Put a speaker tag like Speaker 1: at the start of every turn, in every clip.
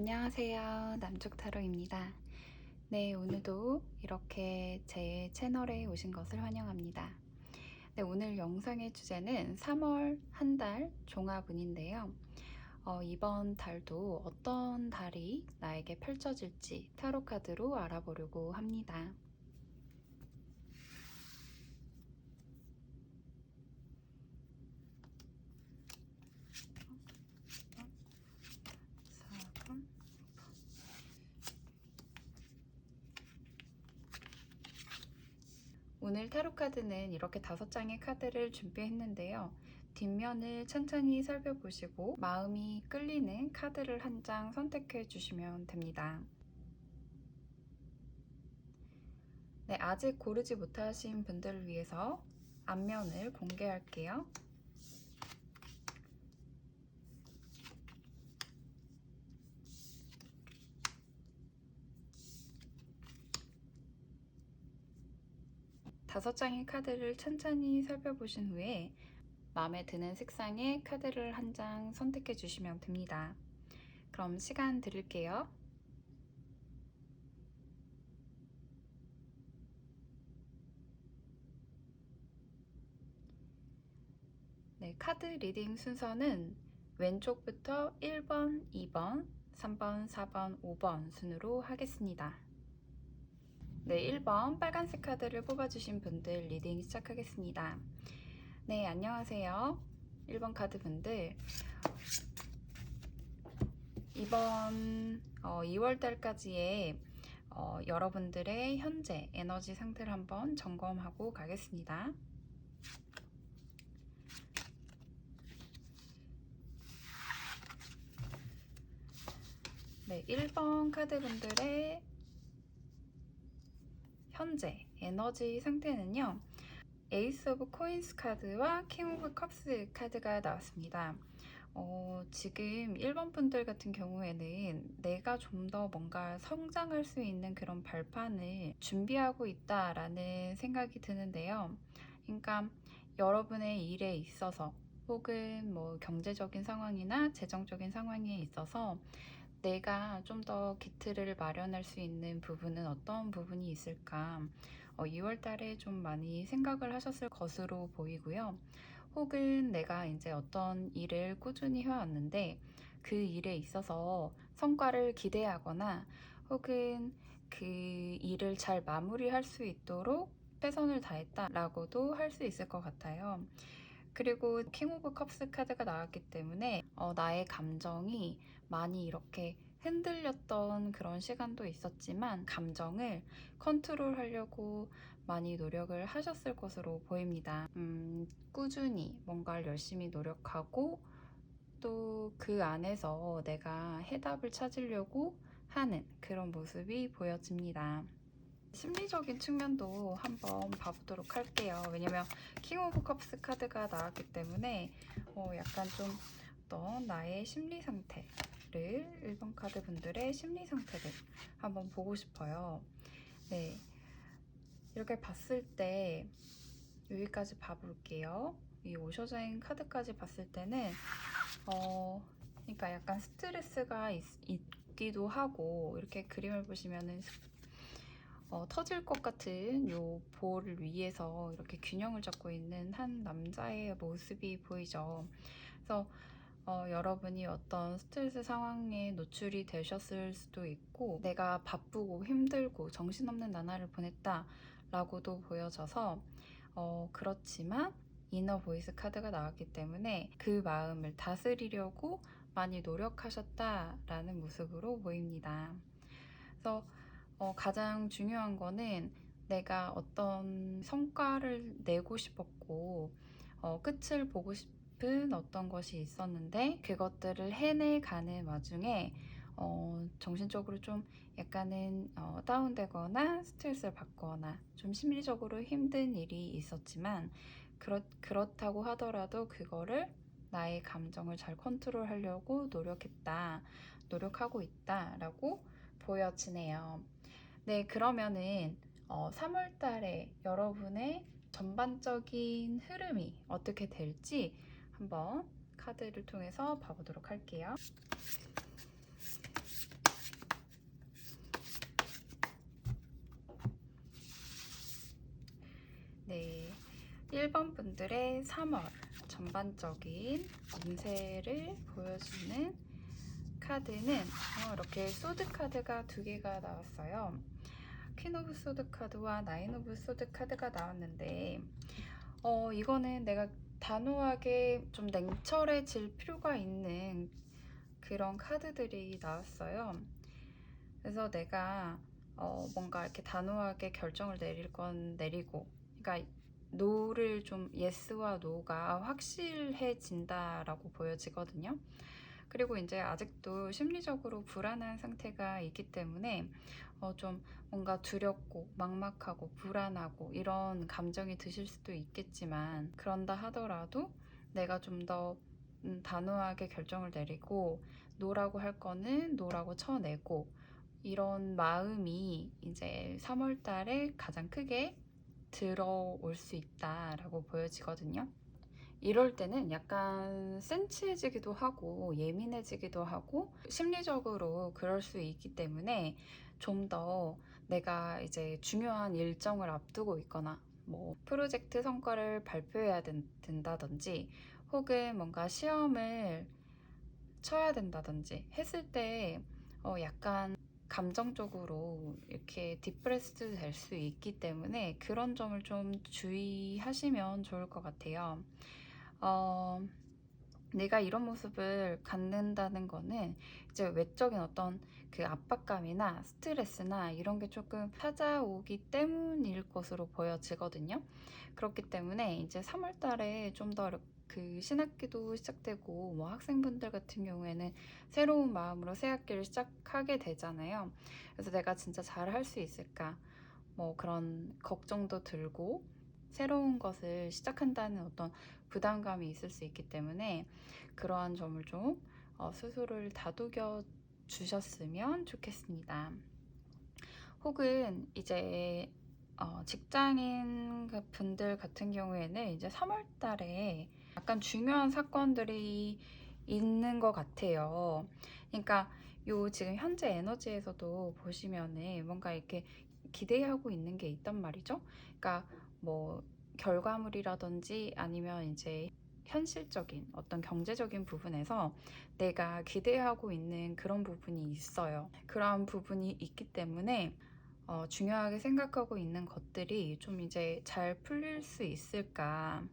Speaker 1: 안녕하세요. 남쪽타로입니다. 네, 오늘도 이렇게 제 채널에 오신 것을 환영합니다. 네, 오늘 영상의 주제는 3월 한 달 종합운인데요. 이번 달도 어떤 달이 나에게 펼쳐질지 타로 카드로 알아보려고 합니다. 오늘 타로 카드는 이렇게 5장의 카드를 준비했는데요. 뒷면을 천천히 살펴보시고 마음이 끌리는 카드를 한 장 선택해 주시면 됩니다. 네, 아직 고르지 못하신 분들을 위해서 앞면을 공개할게요. 다섯 장의 카드를 천천히 살펴보신 후에 마음에 드는 색상의 카드를 한 장 선택해 주시면 됩니다. 그럼 시간 드릴게요. 네, 카드 리딩 순서는 왼쪽부터 1번, 2번, 3번, 4번, 5번 순으로 하겠습니다. 네, 1번 빨간색 카드를 뽑아주신 분들 리딩 시작하겠습니다. 네, 안녕하세요. 1번 카드 분들, 이번 2월달까지의 여러분들의 현재 에너지 상태를 한번 점검하고 가겠습니다. 네, 1번 카드 분들의 현재 에너지 상태는요, 에이스 오브 코인스 카드와 킹 오브 컵스 카드가 나왔습니다. 지금 1번 분들 같은 경우에는 내가 좀 더 뭔가 성장할 수 있는 그런 발판을 준비하고 있다라는 생각이 드는데요. 그러니까 여러분의 일에 있어서 혹은 뭐 경제적인 상황이나 재정적인 상황에 있어서 내가 좀 더 기틀을 마련할 수 있는 부분은 어떤 부분이 있을까? 2월 달에 좀 많이 생각을 하셨을 것으로 보이고요. 혹은 내가 이제 어떤 일을 꾸준히 해왔는데 그 일에 있어서 성과를 기대하거나 혹은 그 일을 잘 마무리할 수 있도록 최선을 다했다라고도 할 수 있을 것 같아요. 그리고 킹 오브 컵스 카드가 나왔기 때문에 나의 감정이 많이 이렇게 흔들렸던 그런 시간도 있었지만 감정을 컨트롤하려고 많이 노력을 하셨을 것으로 보입니다. 꾸준히 뭔가를 열심히 노력하고 또 그 안에서 내가 해답을 찾으려고 하는 그런 모습이 보여집니다. 심리적인 측면도 한번 봐보도록 할게요. 왜냐면 킹 오브 컵스 카드가 나왔기 때문에 약간 좀 어떤 나의 심리 상태를 1번 카드 분들의 심리 상태를 한번 보고 싶어요. 네, 이렇게 봤을 때 여기까지 봐볼게요. 이 오셔자인 카드까지 봤을 때는 그러니까 약간 스트레스가 있기도 하고 이렇게 그림을 보시면은 터질 것 같은 요 볼을 위에서 이렇게 균형을 잡고 있는 한 남자의 모습이 보이죠. 그래서 여러분이 어떤 스트레스 상황에 노출이 되셨을 수도 있고 내가 바쁘고 힘들고 정신없는 나날을 보냈다 라고도 보여져서 그렇지만 이너 보이스 카드가 나왔기 때문에 그 마음을 다스리려고 많이 노력하셨다라는 모습으로 보입니다. 그래서 가장 중요한 거는 내가 어떤 성과를 내고 싶었고 끝을 보고 싶은 어떤 것이 있었는데 그것들을 해내가는 와중에 정신적으로 좀 약간은 다운되거나 스트레스를 받거나 좀 심리적으로 힘든 일이 있었지만 그렇다고 하더라도 그거를 나의 감정을 잘 컨트롤하려고 노력하고 있다라고 보여지네요. 네, 그러면은 3월 달에 여러분의 전반적인 흐름이 어떻게 될지 한번 카드를 통해서 봐보도록 할게요. 1번 분들의 3월 전반적인 운세를 보여주는 카드는 이렇게 소드 카드가 2개가 나왔어요. 퀸 오브 소드 카드와 나인 오브 소드 카드가 나왔는데 이거는 내가 단호하게 좀 냉철해질 필요가 있는 그런 카드들이 나왔어요. 그래서 내가 뭔가 이렇게 단호하게 결정을 내릴 건 내리고, 그러니까 노를 좀 예스와 노가 확실해진다라고 보여지거든요. 그리고 이제 아직도 심리적으로 불안한 상태가 있기 때문에 좀 뭔가 두렵고 막막하고 불안하고 이런 감정이 드실 수도 있겠지만, 그런다 하더라도 내가 좀 더 단호하게 결정을 내리고 노라고 할 거는 노라고 쳐내고, 이런 마음이 이제 3월 달에 가장 크게 들어올 수 있다라고 보여지거든요. 이럴 때는 약간 센치해지기도 하고 예민해지기도 하고 심리적으로 그럴 수 있기 때문에, 좀 더 내가 이제 중요한 일정을 앞두고 있거나 뭐 프로젝트 성과를 발표해야 된다든지, 혹은 뭔가 시험을 쳐야 된다든지 했을 때 약간 감정적으로 이렇게 디프레스드 될 수 있기 때문에 그런 점을 좀 주의하시면 좋을 것 같아요. 내가 이런 모습을 갖는다는 거는 이제 외적인 어떤 그 압박감이나 스트레스나 이런 게 조금 찾아오기 때문일 것으로 보여지거든요. 그렇기 때문에 이제 3월 달에 좀 더 그 신학기도 시작되고, 뭐 학생분들 같은 경우에는 새로운 마음으로 새 학기를 시작하게 되잖아요. 그래서 내가 진짜 잘 할 수 있을까? 뭐 그런 걱정도 들고, 새로운 것을 시작한다는 어떤 부담감이 있을 수 있기 때문에 그러한 점을 좀 스스로를 다독여 주셨으면 좋겠습니다. 혹은 이제 직장인 분들 같은 경우에는 이제 3월 달에 약간 중요한 사건들이 있는 것 같아요. 그러니까 요 지금 현재 에너지에서도 보시면은 뭔가 이렇게 기대하고 있는 게 있단 말이죠. 그러니까 뭐 결과물이라든지 아니면 이제 현실적인 어떤 경제적인 부분에서 내가 기대하고 있는 그런 부분이 있어요. 그러한 부분이 있기 때문에 중요하게 생각하고 있는 것들이 좀 이제 잘 풀릴 수 있을까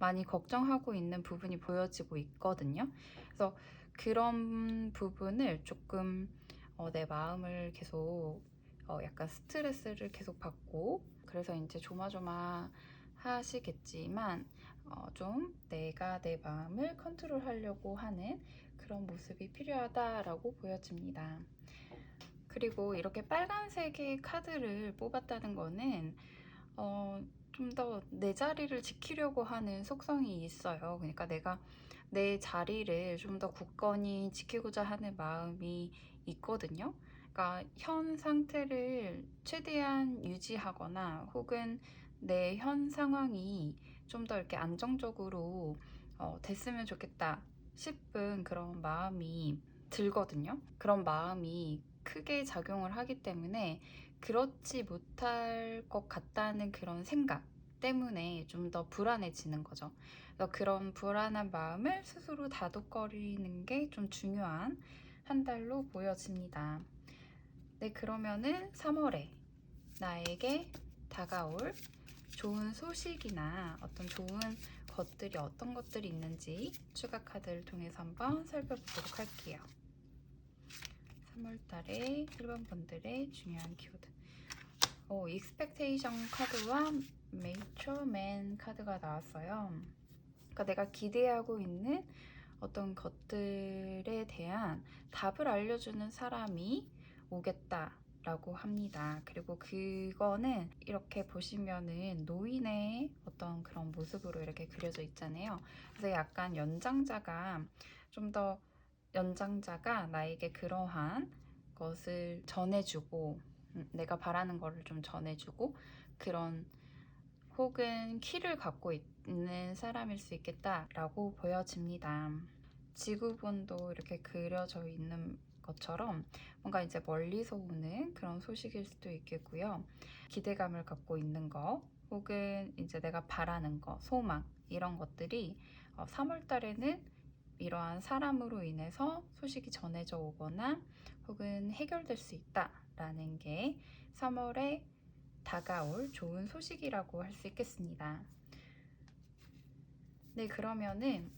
Speaker 1: 많이 걱정하고 있는 부분이 보여지고 있거든요. 그래서 그런 부분을 조금 내 마음을 계속 약간 스트레스를 계속 받고, 그래서 이제 조마조마 하시겠지만 좀 내가 내 마음을 컨트롤하려고 하는 그런 모습이 필요하다라고 보여집니다. 그리고 이렇게 빨간색의 카드를 뽑았다는 거는 좀 더 내 자리를 지키려고 하는 속성이 있어요. 그러니까 내가 내 자리를 좀 더 굳건히 지키고자 하는 마음이 있거든요. 그러니까 현 상태를 최대한 유지하거나, 혹은 내 현 상황이 좀 더 이렇게 안정적으로 됐으면 좋겠다 싶은 그런 마음이 들거든요. 그런 마음이 크게 작용을 하기 때문에 그렇지 못할 것 같다는 그런 생각 때문에 좀 더 불안해지는 거죠. 그래서 그런 불안한 마음을 스스로 다독거리는 게 좀 중요한 한 달로 보여집니다. 네, 그러면은 3월에 나에게 다가올 좋은 소식이나 어떤 좋은 것들이 어떤 것들이 있는지 추가 카드를 통해서 한번 살펴보도록 할게요. 3월달에 1번 분들의 중요한 키워드. 익스펙테이션 카드와 메이처맨 카드가 나왔어요. 그러니까 내가 기대하고 있는 어떤 것들에 대한 답을 알려주는 사람이 오겠다라고 합니다. 그리고 그거는 이렇게 보시면은 노인의 어떤 그런 모습으로 이렇게 그려져 있잖아요. 그래서 약간 좀 더 연장자가 나에게 그러한 것을 전해주고, 내가 바라는 거를 좀 전해주고, 그런 혹은 키를 갖고 있는 사람일 수 있겠다라고 보여집니다. 지구본도 이렇게 그려져 있는 것처럼 뭔가 이제 멀리서 오는 그런 소식일 수도 있겠고요. 기대감을 갖고 있는 거, 혹은 이제 내가 바라는 거, 소망 이런 것들이 3월 달에는 이러한 사람으로 인해서 소식이 전해져 오거나 혹은 해결될 수 있다라는 게 3월에 다가올 좋은 소식이라고 할 수 있겠습니다. 네, 그러면은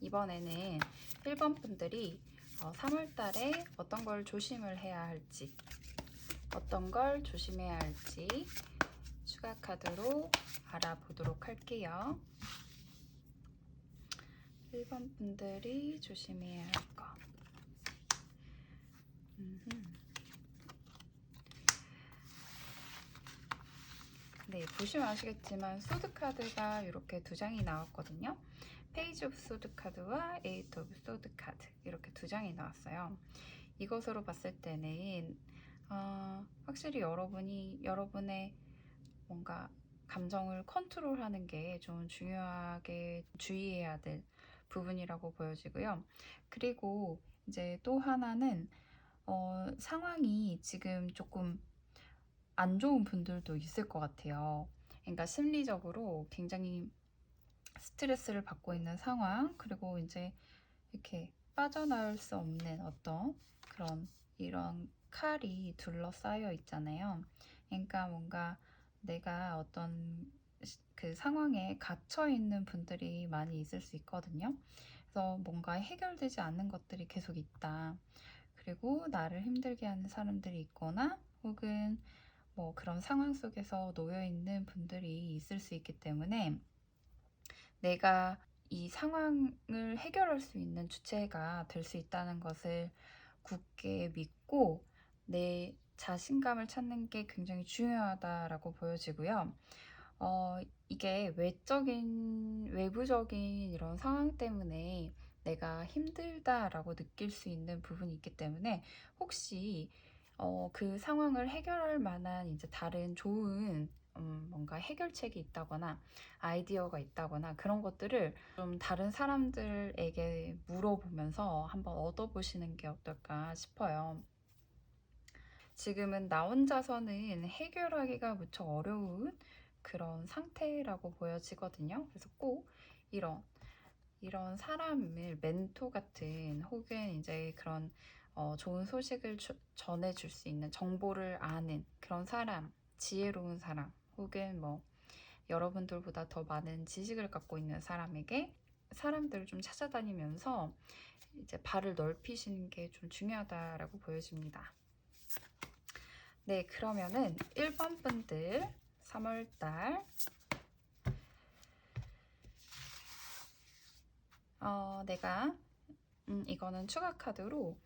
Speaker 1: 이번에는 1번 분들이 3월 달에 어떤 걸 조심을 해야 할지, 어떤 걸 조심해야 할지 추가 카드로 알아보도록 할게요. 1번 분들이 조심해야 할 것. 네, 보시면 아시겠지만 소드 카드가 이렇게 두 장이 나왔거든요. 페이지 오브 소드 카드와 에이트 오브 소드 카드 이렇게 두 장이 나왔어요. 이것으로 봤을 때는 확실히 여러분이 여러분의 뭔가 감정을 컨트롤하는 게 좀 중요하게 주의해야 될 부분이라고 보여지고요. 그리고 이제 또 하나는 상황이 지금 조금 안 좋은 분들도 있을 것 같아요. 그러니까 심리적으로 굉장히 스트레스를 받고 있는 상황, 그리고 이제 이렇게 빠져나올 수 없는 어떤 그런 이런 칼이 둘러싸여 있잖아요. 그러니까 뭔가 내가 어떤 그 상황에 갇혀 있는 분들이 많이 있을 수 있거든요. 그래서 뭔가 해결되지 않는 것들이 계속 있다. 그리고 나를 힘들게 하는 사람들이 있거나 혹은 뭐 그런 상황 속에서 놓여 있는 분들이 있을 수 있기 때문에 내가 이 상황을 해결할 수 있는 주체가 될 수 있다는 것을 굳게 믿고 내 자신감을 찾는 게 굉장히 중요하다라고 보여지고요. 이게 외부적인 이런 상황 때문에 내가 힘들다라고 느낄 수 있는 부분이 있기 때문에 혹시 그 상황을 해결할 만한 이제 다른 좋은 뭔가 해결책이 있다거나 아이디어가 있다거나 그런 것들을 좀 다른 사람들에게 물어보면서 한번 얻어보시는 게 어떨까 싶어요. 지금은 나 혼자서는 해결하기가 무척 어려운 그런 상태라고 보여지거든요. 그래서 꼭 이런 사람을 멘토 같은 혹은 이제 그런 좋은 소식을 전해줄 수 있는 정보를 아는 그런 사람, 지혜로운 사람 혹은 뭐 여러분들보다 더 많은 지식을 갖고 있는 사람들을 좀 찾아다니면서 이제 발을 넓히시는 게 좀 중요하다라고 보여집니다. 네, 그러면은 1번 분들 3월달 내가 이거는 추가 카드로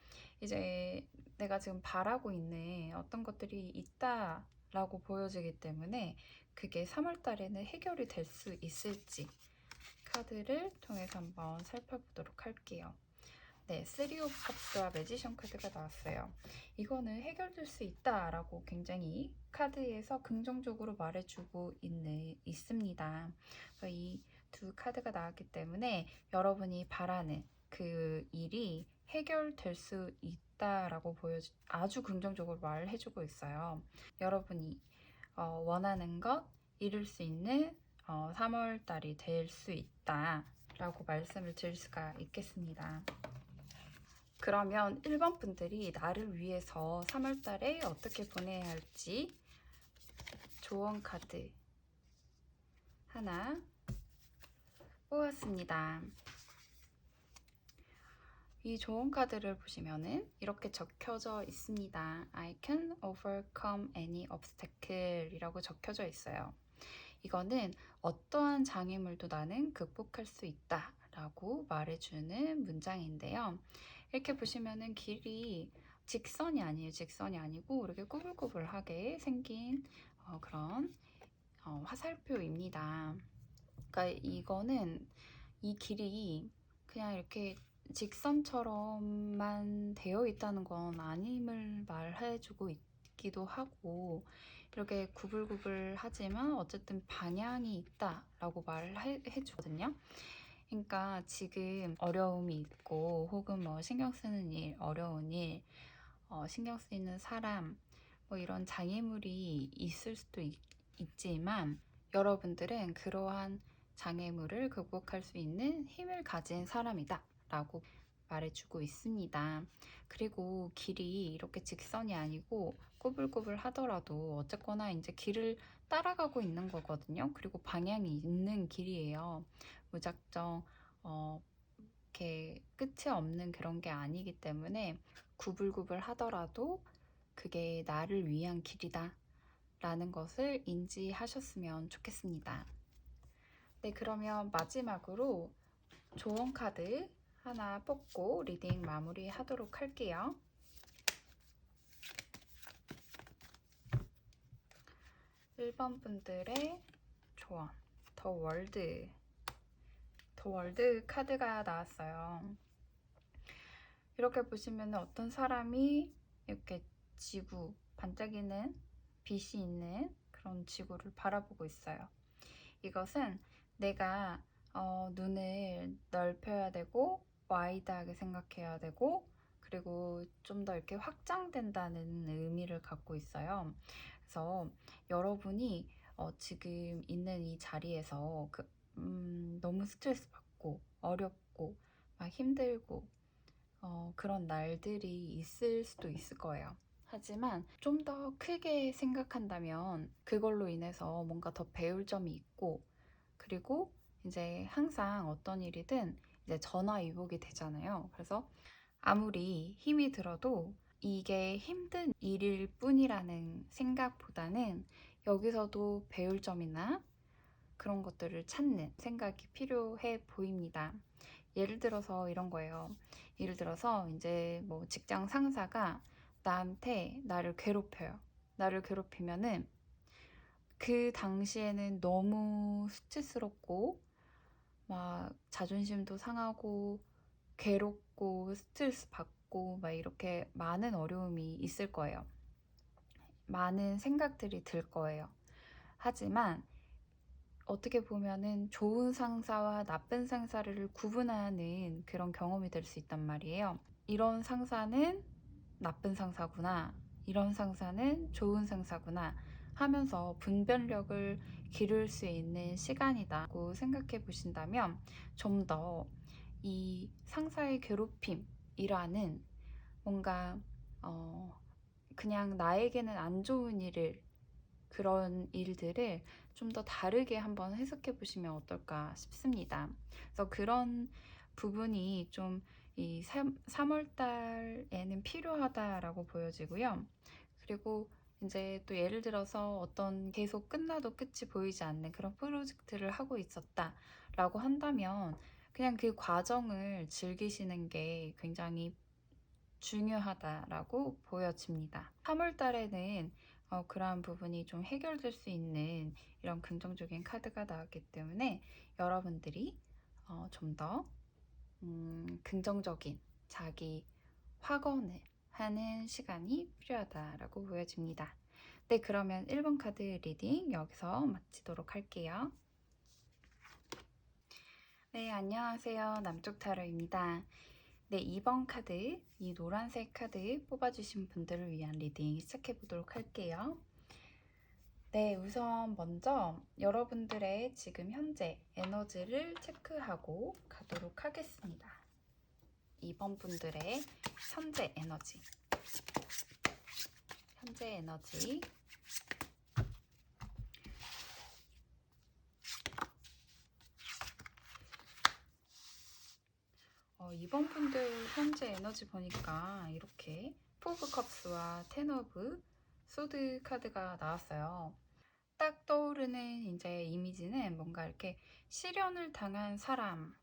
Speaker 1: 이제 내가 지금 바라고 있는 어떤 것들이 있다라고 보여지기 때문에 그게 3월달에는 해결이 될 수 있을지 카드를 통해서 한번 살펴보도록 할게요. 네, 3 오브 컵스와 매지션 카드가 나왔어요. 이거는 해결될 수 있다라고 굉장히 카드에서 긍정적으로 말해주고 있습니다. 이 두 카드가 나왔기 때문에 여러분이 바라는 그 일이 해결될 수 있다라고 아주 긍정적으로 말해주고 있어요. 여러분이 원하는 것 이룰 수 있는 3월 달이 될 수 있다라고 말씀을 드릴 수가 있겠습니다. 그러면 1번 분들이 나를 위해서 3월 달에 어떻게 보내야 할지 조언 카드 하나 뽑았습니다. 이 조언 카드를 보시면은 이렇게 적혀져 있습니다. I can overcome any obstacle 이라고 적혀져 있어요. 이거는 어떠한 장애물도 나는 극복할 수 있다 라고 말해주는 문장인데요. 이렇게 보시면은 길이 직선이 아니고 이렇게 꾸불꾸불하게 생긴 그런 화살표입니다. 그러니까 이거는 이 길이 그냥 이렇게 직선처럼만 되어 있다는 건 아님을 말해주고 있기도 하고 이렇게 구불구불하지만 어쨌든 방향이 있다라고 말을 해주거든요. 그러니까 지금 어려움이 있고 혹은 뭐 신경 쓰는 일, 어려운 일, 신경 쓰이는 사람 뭐 이런 장애물이 있을 수도 있지만 여러분들은 그러한 장애물을 극복할 수 있는 힘을 가진 사람이다 라고 말해주고 있습니다. 그리고 길이 이렇게 직선이 아니고 꼬불꼬불 하더라도 어쨌거나 이제 길을 따라가고 있는 거거든요. 그리고 방향이 있는 길이에요. 무작정 이렇게 끝이 없는 그런 게 아니기 때문에 구불구불 하더라도 그게 나를 위한 길이다 라는 것을 인지하셨으면 좋겠습니다. 네, 그러면 마지막으로 조언 카드 하나 뽑고 리딩 마무리 하도록 할게요. 1번 분들의 조언, 더 월드 카드가 나왔어요. 이렇게 보시면 어떤 사람이 이렇게 지구, 반짝이는 빛이 있는 그런 지구를 바라보고 있어요. 이것은 내가 눈을 넓혀야 되고 와이드하게 생각해야 되고 그리고 좀 더 이렇게 확장된다는 의미를 갖고 있어요. 그래서 여러분이 지금 있는 이 자리에서 너무 스트레스 받고 어렵고 막 힘들고 그런 날들이 있을 수도 있을 거예요. 하지만 좀 더 크게 생각한다면 그걸로 인해서 뭔가 더 배울 점이 있고 그리고 이제 항상 어떤 일이든 이제 전화위복이 되잖아요. 그래서 아무리 힘이 들어도 이게 힘든 일일 뿐이라는 생각보다는 여기서도 배울 점이나 그런 것들을 찾는 생각이 필요해 보입니다. 예를 들어서 이런 거예요. 예를 들어서 이제 뭐 직장 상사가 나한테 나를 괴롭혀요. 나를 괴롭히면은 그 당시에는 너무 수치스럽고 막 자존심도 상하고 괴롭고 스트레스 받고 막 이렇게 많은 어려움이 있을 거예요. 많은 생각들이 들 거예요. 하지만 어떻게 보면은 좋은 상사와 나쁜 상사를 구분하는 그런 경험이 될 수 있단 말이에요. 이런 상사는 나쁜 상사구나. 이런 상사는 좋은 상사구나 하면서 분별력을 기를 수 있는 시간이다고 생각해 보신다면 좀 더 이 상사의 괴롭힘이라는 뭔가 그냥 나에게는 안 좋은 일을 그런 일들을 좀 더 다르게 한번 해석해 보시면 어떨까 싶습니다. 그래서 그런 부분이 좀 이 3월 달에는 필요하다라고 보여지고요. 그리고 이제 또 예를 들어서 어떤 계속 끝나도 끝이 보이지 않는 그런 프로젝트를 하고 있었다라고 한다면 그냥 그 과정을 즐기시는 게 굉장히 중요하다라고 보여집니다. 3월 달에는 그러한 부분이 좀 해결될 수 있는 이런 긍정적인 카드가 나왔기 때문에 여러분들이 좀 더 긍정적인 자기 확언을 하는 시간이 필요하다라고 보여집니다. 네, 그러면 1번 카드 리딩 여기서 마치도록 할게요. 네, 안녕하세요. 남쪽 타로입니다. 네, 2번 카드, 이 노란색 카드 뽑아주신 분들을 위한 리딩 시작해 보도록 할게요. 네, 우선 먼저 여러분들의 지금 현재 에너지를 체크하고 가도록 하겠습니다. 2번 분들의 현재 에너지. 현재 에너지. 이번 분들 현재 에너지 보니까 이렇게 포브 컵스와 텐 오브 소드 카드가 나왔어요. 딱 떠오르는 이제 이미지는 뭔가 이렇게 실현을 당한 사람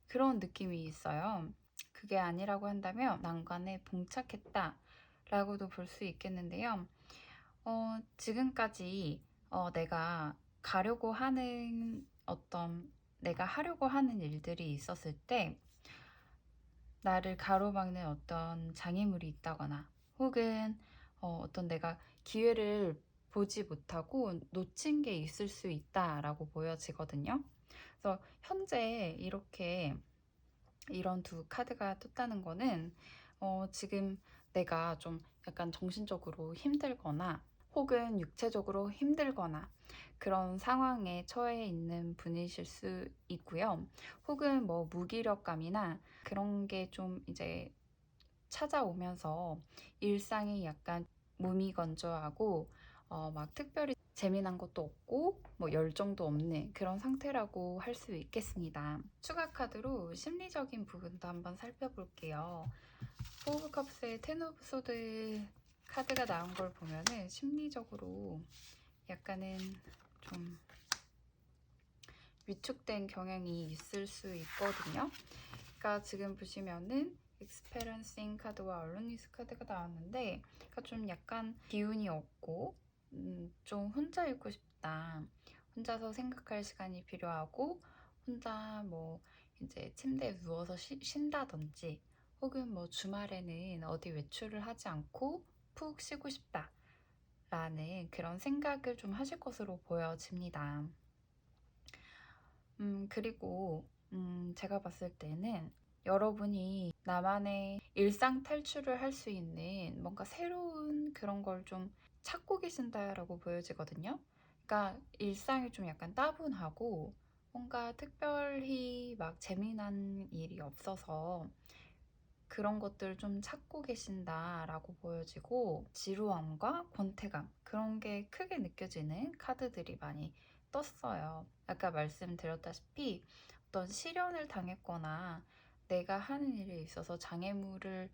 Speaker 1: 그런 느낌이 있어요. 그게 아니라고 한다면 난관에 봉착했다 라고도 볼 수 있겠는데요. 지금까지 내가 가려고 하는 내가 하려고 하는 일들이 있었을 때 나를 가로막는 어떤 장애물이 있다거나 혹은 어떤 내가 기회를 보지 못하고 놓친 게 있을 수 있다라고 보여지거든요. 그래서 현재 이렇게 이런 두 카드가 떴다는 거는 지금 내가 좀 약간 정신적으로 힘들거나 혹은 육체적으로 힘들거나 그런 상황에 처해 있는 분이실 수 있고요. 혹은 뭐 무기력감이나 그런 게 좀 이제 찾아오면서 일상이 약간 무미건조하고 막 특별히 재미난 것도 없고 뭐 열정도 없는 그런 상태라고 할 수 있겠습니다. 추가 카드로 심리적인 부분도 한번 살펴볼게요. 포 오브 컵스의 텐 오브 소드 카드가 나온 걸 보면은 심리적으로 약간은 좀 위축된 경향이 있을 수 있거든요. 그러니까 지금 보시면은 익스페런싱 카드와 얼루니스 카드가 나왔는데, 그러니까 좀 약간 기운이 없고 좀 혼자 있고 싶다. 혼자서 생각할 시간이 필요하고 혼자 뭐 이제 침대에 누워서 쉰다든지 혹은 뭐 주말에는 어디 외출을 하지 않고 푹 쉬고 싶다. 라는 그런 생각을 좀 하실 것으로 보여집니다. 그리고 제가 봤을 때는 여러분이 나만의 일상 탈출을 할 수 있는 뭔가 새로운 그런 걸 좀 찾고 계신다라고 보여지거든요. 그러니까 일상이 좀 약간 따분하고 뭔가 특별히 막 재미난 일이 없어서 그런 것들을 좀 찾고 계신다라고 보여지고, 지루함과 권태감 그런 게 크게 느껴지는 카드들이 많이 떴어요. 아까 말씀드렸다시피 어떤 시련을 당했거나 내가 하는 일에 있어서 장애물을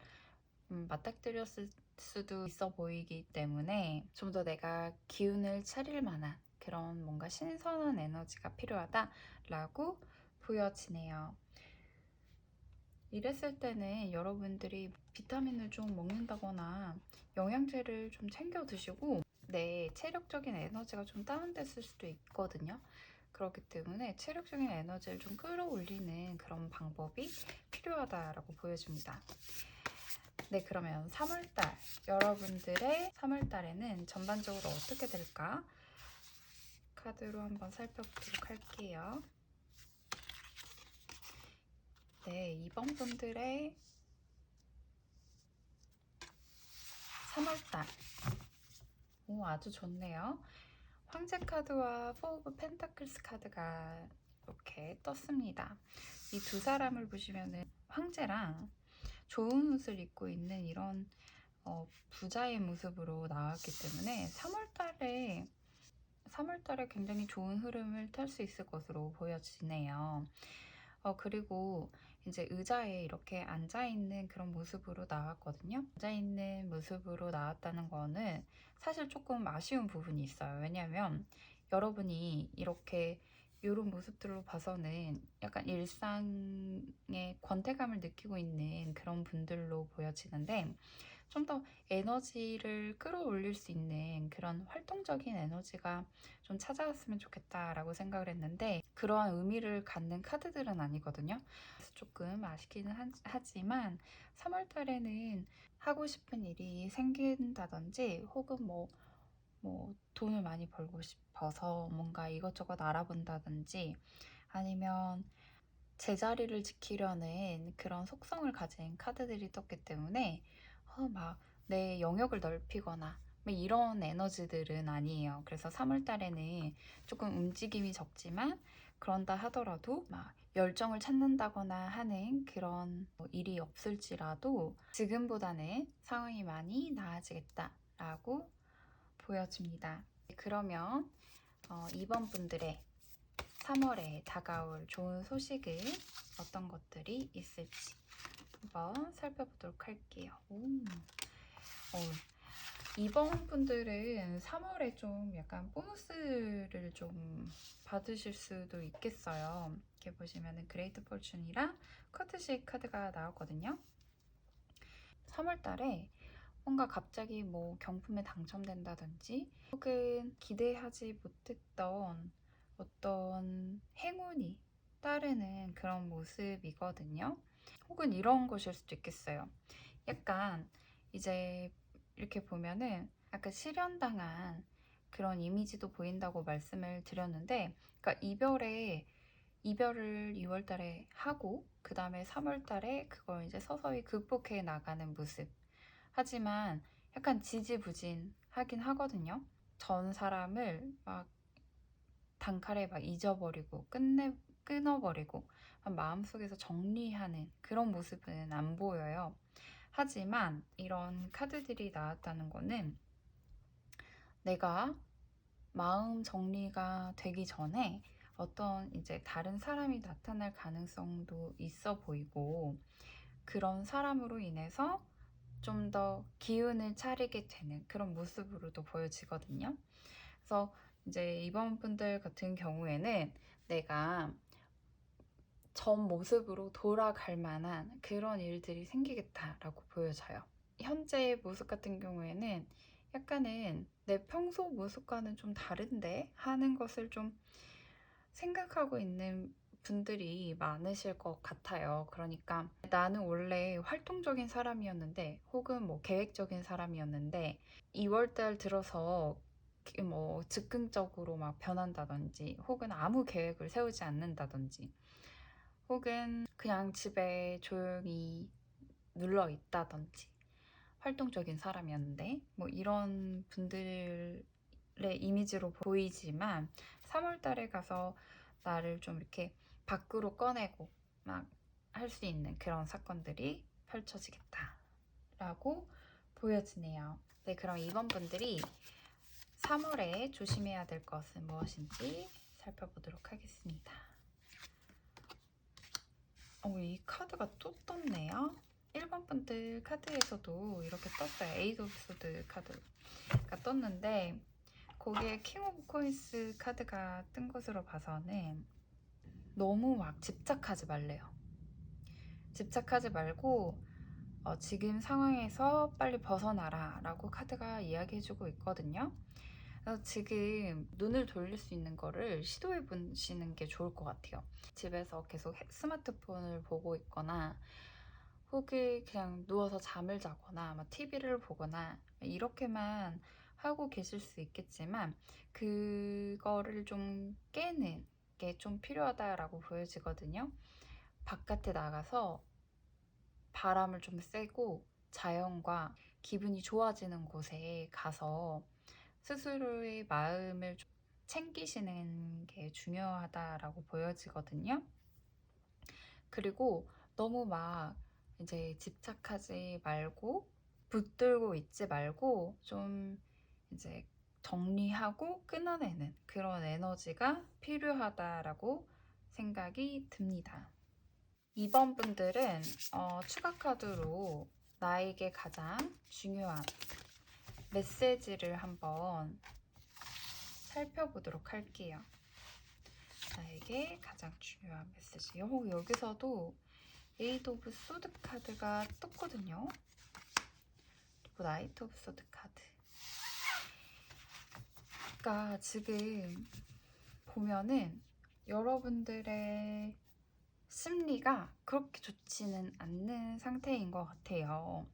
Speaker 1: 맞닥뜨렸을 수도 있어 보이기 때문에 좀 더 내가 기운을 차릴 만한 그런 뭔가 신선한 에너지가 필요하다라고 보여지네요. 이랬을 때는 여러분들이 비타민을 좀 먹는다거나 영양제를 좀 챙겨 드시고 내 체력적인 에너지가 좀 다운됐을 수도 있거든요. 그렇기 때문에 체력적인 에너지를 좀 끌어올리는 그런 방법이 필요하다라고 보여집니다. 네, 그러면 3월달, 여러분들의 3월달에는 전반적으로 어떻게 될까? 카드로 한번 살펴보도록 할게요. 네, 이번 분들의 3월달. 오, 아주 좋네요. 황제 카드와 포 오브 펜타클스 카드가 이렇게 떴습니다. 이 두 사람을 보시면은 황제랑 좋은 옷을 입고 있는 이런 부자의 모습으로 나왔기 때문에 3월달에 굉장히 좋은 흐름을 탈 수 있을 것으로 보여지네요. 그리고 이제 의자에 이렇게 앉아있는 그런 모습으로 나왔거든요. 앉아있는 모습으로 나왔다는 거는 사실 조금 아쉬운 부분이 있어요. 왜냐하면 여러분이 이렇게 이런 모습들로 봐서는 약간 일상의 권태감을 느끼고 있는 그런 분들로 보여지는데, 좀 더 에너지를 끌어올릴 수 있는 그런 활동적인 에너지가 좀 찾아왔으면 좋겠다라고 생각을 했는데, 그러한 의미를 갖는 카드들은 아니거든요. 그래서 조금 아쉽기는 하지만 3월 달에는 하고 싶은 일이 생긴다든지 혹은 뭐 돈을 많이 벌고 싶어서 뭔가 이것저것 알아본다든지 아니면 제자리를 지키려는 그런 속성을 가진 카드들이 떴기 때문에 막 내 영역을 넓히거나 뭐 이런 에너지들은 아니에요. 그래서 3월 달에는 조금 움직임이 적지만 그런다 하더라도 막 열정을 찾는다거나 하는 그런 일이 없을지라도 지금보다는 상황이 많이 나아지겠다라고 보여집니다. 그러면 이번 분들의 3월에 다가올 좋은 소식은 어떤 것들이 있을지 한번 살펴보도록 할게요. 이번 분들은 3월에 좀 약간 보너스를 좀 받으실 수도 있겠어요. 이렇게 보시면은 그레이트 폴춘이랑 커트식 카드가 나왔거든요. 3월 달에 뭔가 갑자기 뭐 경품에 당첨된다든지 혹은 기대하지 못했던 어떤 행운이 따르는 그런 모습이거든요. 혹은 이런 것일 수도 있겠어요. 약간 이제 이렇게 보면은 약간 실현당한 그런 이미지도 보인다고 말씀을 드렸는데, 그러니까 이별을 2월 달에 하고 그 다음에 3월 달에 그걸 이제 서서히 극복해 나가는 모습. 하지만 약간 지지부진하긴 하거든요. 전 사람을 막 단칼에 막 잊어버리고 끊어버리고 마음속에서 정리하는 그런 모습은 안 보여요. 하지만 이런 카드들이 나왔다는 거는 내가 마음 정리가 되기 전에 어떤 이제 다른 사람이 나타날 가능성도 있어 보이고, 그런 사람으로 인해서 좀 더 기운을 차리게 되는 그런 모습으로도 보여지거든요. 그래서 이제 이번 분들 같은 경우에는 내가 전 모습으로 돌아갈 만한 그런 일들이 생기겠다라고 보여져요. 현재의 모습 같은 경우에는 약간은 내 평소 모습과는 좀 다른데 하는 것을 좀 생각하고 있는 분들이 많으실 것 같아요. 그러니까 나는 원래 활동적인 사람이었는데, 혹은 뭐 계획적인 사람이었는데 2월달 들어서 뭐 즉흥적으로 막 변한다든지, 혹은 아무 계획을 세우지 않는다든지, 혹은 그냥 집에 조용히 눌러 있다든지, 활동적인 사람이었는데 뭐 이런 분들의 이미지로 보이지만 3월 달에 가서 나를 좀 이렇게 밖으로 꺼내고 막 할 수 있는 그런 사건들이 펼쳐지겠다라고 보여지네요. 네, 그럼 이번 분들이 3월에 조심해야 될 것은 무엇인지 살펴보도록 하겠습니다. 이 카드가 또 떴네요. 1번 분들 카드에서도 이렇게 떴어요. 에이드 오브 소드 카드가 떴는데, 거기에 킹 오브 코인스 카드가 뜬 것으로 봐서는 너무 막 집착하지 말래요. 집착하지 말고 지금 상황에서 빨리 벗어나라 라고 카드가 이야기해주고 있거든요. 그래서 지금 눈을 돌릴 수 있는 거를 시도해 보시는 게 좋을 것 같아요. 집에서 계속 스마트폰을 보고 있거나, 혹은 그냥 누워서 잠을 자거나 TV를 보거나 이렇게만 하고 계실 수 있겠지만, 그거를 좀 깨는 게 좀 필요하다라고 보여지거든요. 바깥에 나가서 바람을 좀 쐬고 자연과 기분이 좋아지는 곳에 가서 스스로의 마음을 좀 챙기시는 게 중요하다라고 보여지거든요. 그리고 너무 막 이제 집착하지 말고 붙들고 있지 말고 좀 이제 정리하고 끊어내는 그런 에너지가 필요하다라고 생각이 듭니다. 2번 분들은 추가 카드로 나에게 가장 중요한 메시지를 한번 살펴보도록 할게요. 나에게 가장 중요한 메시지. 여기서도 에이드 오브 소드 카드가 떴거든요. 그리고 나이트 오브 소드 카드. 그러니까 지금 보면은 여러분들의 심리가 그렇게 좋지는 않는 상태인 것 같아요.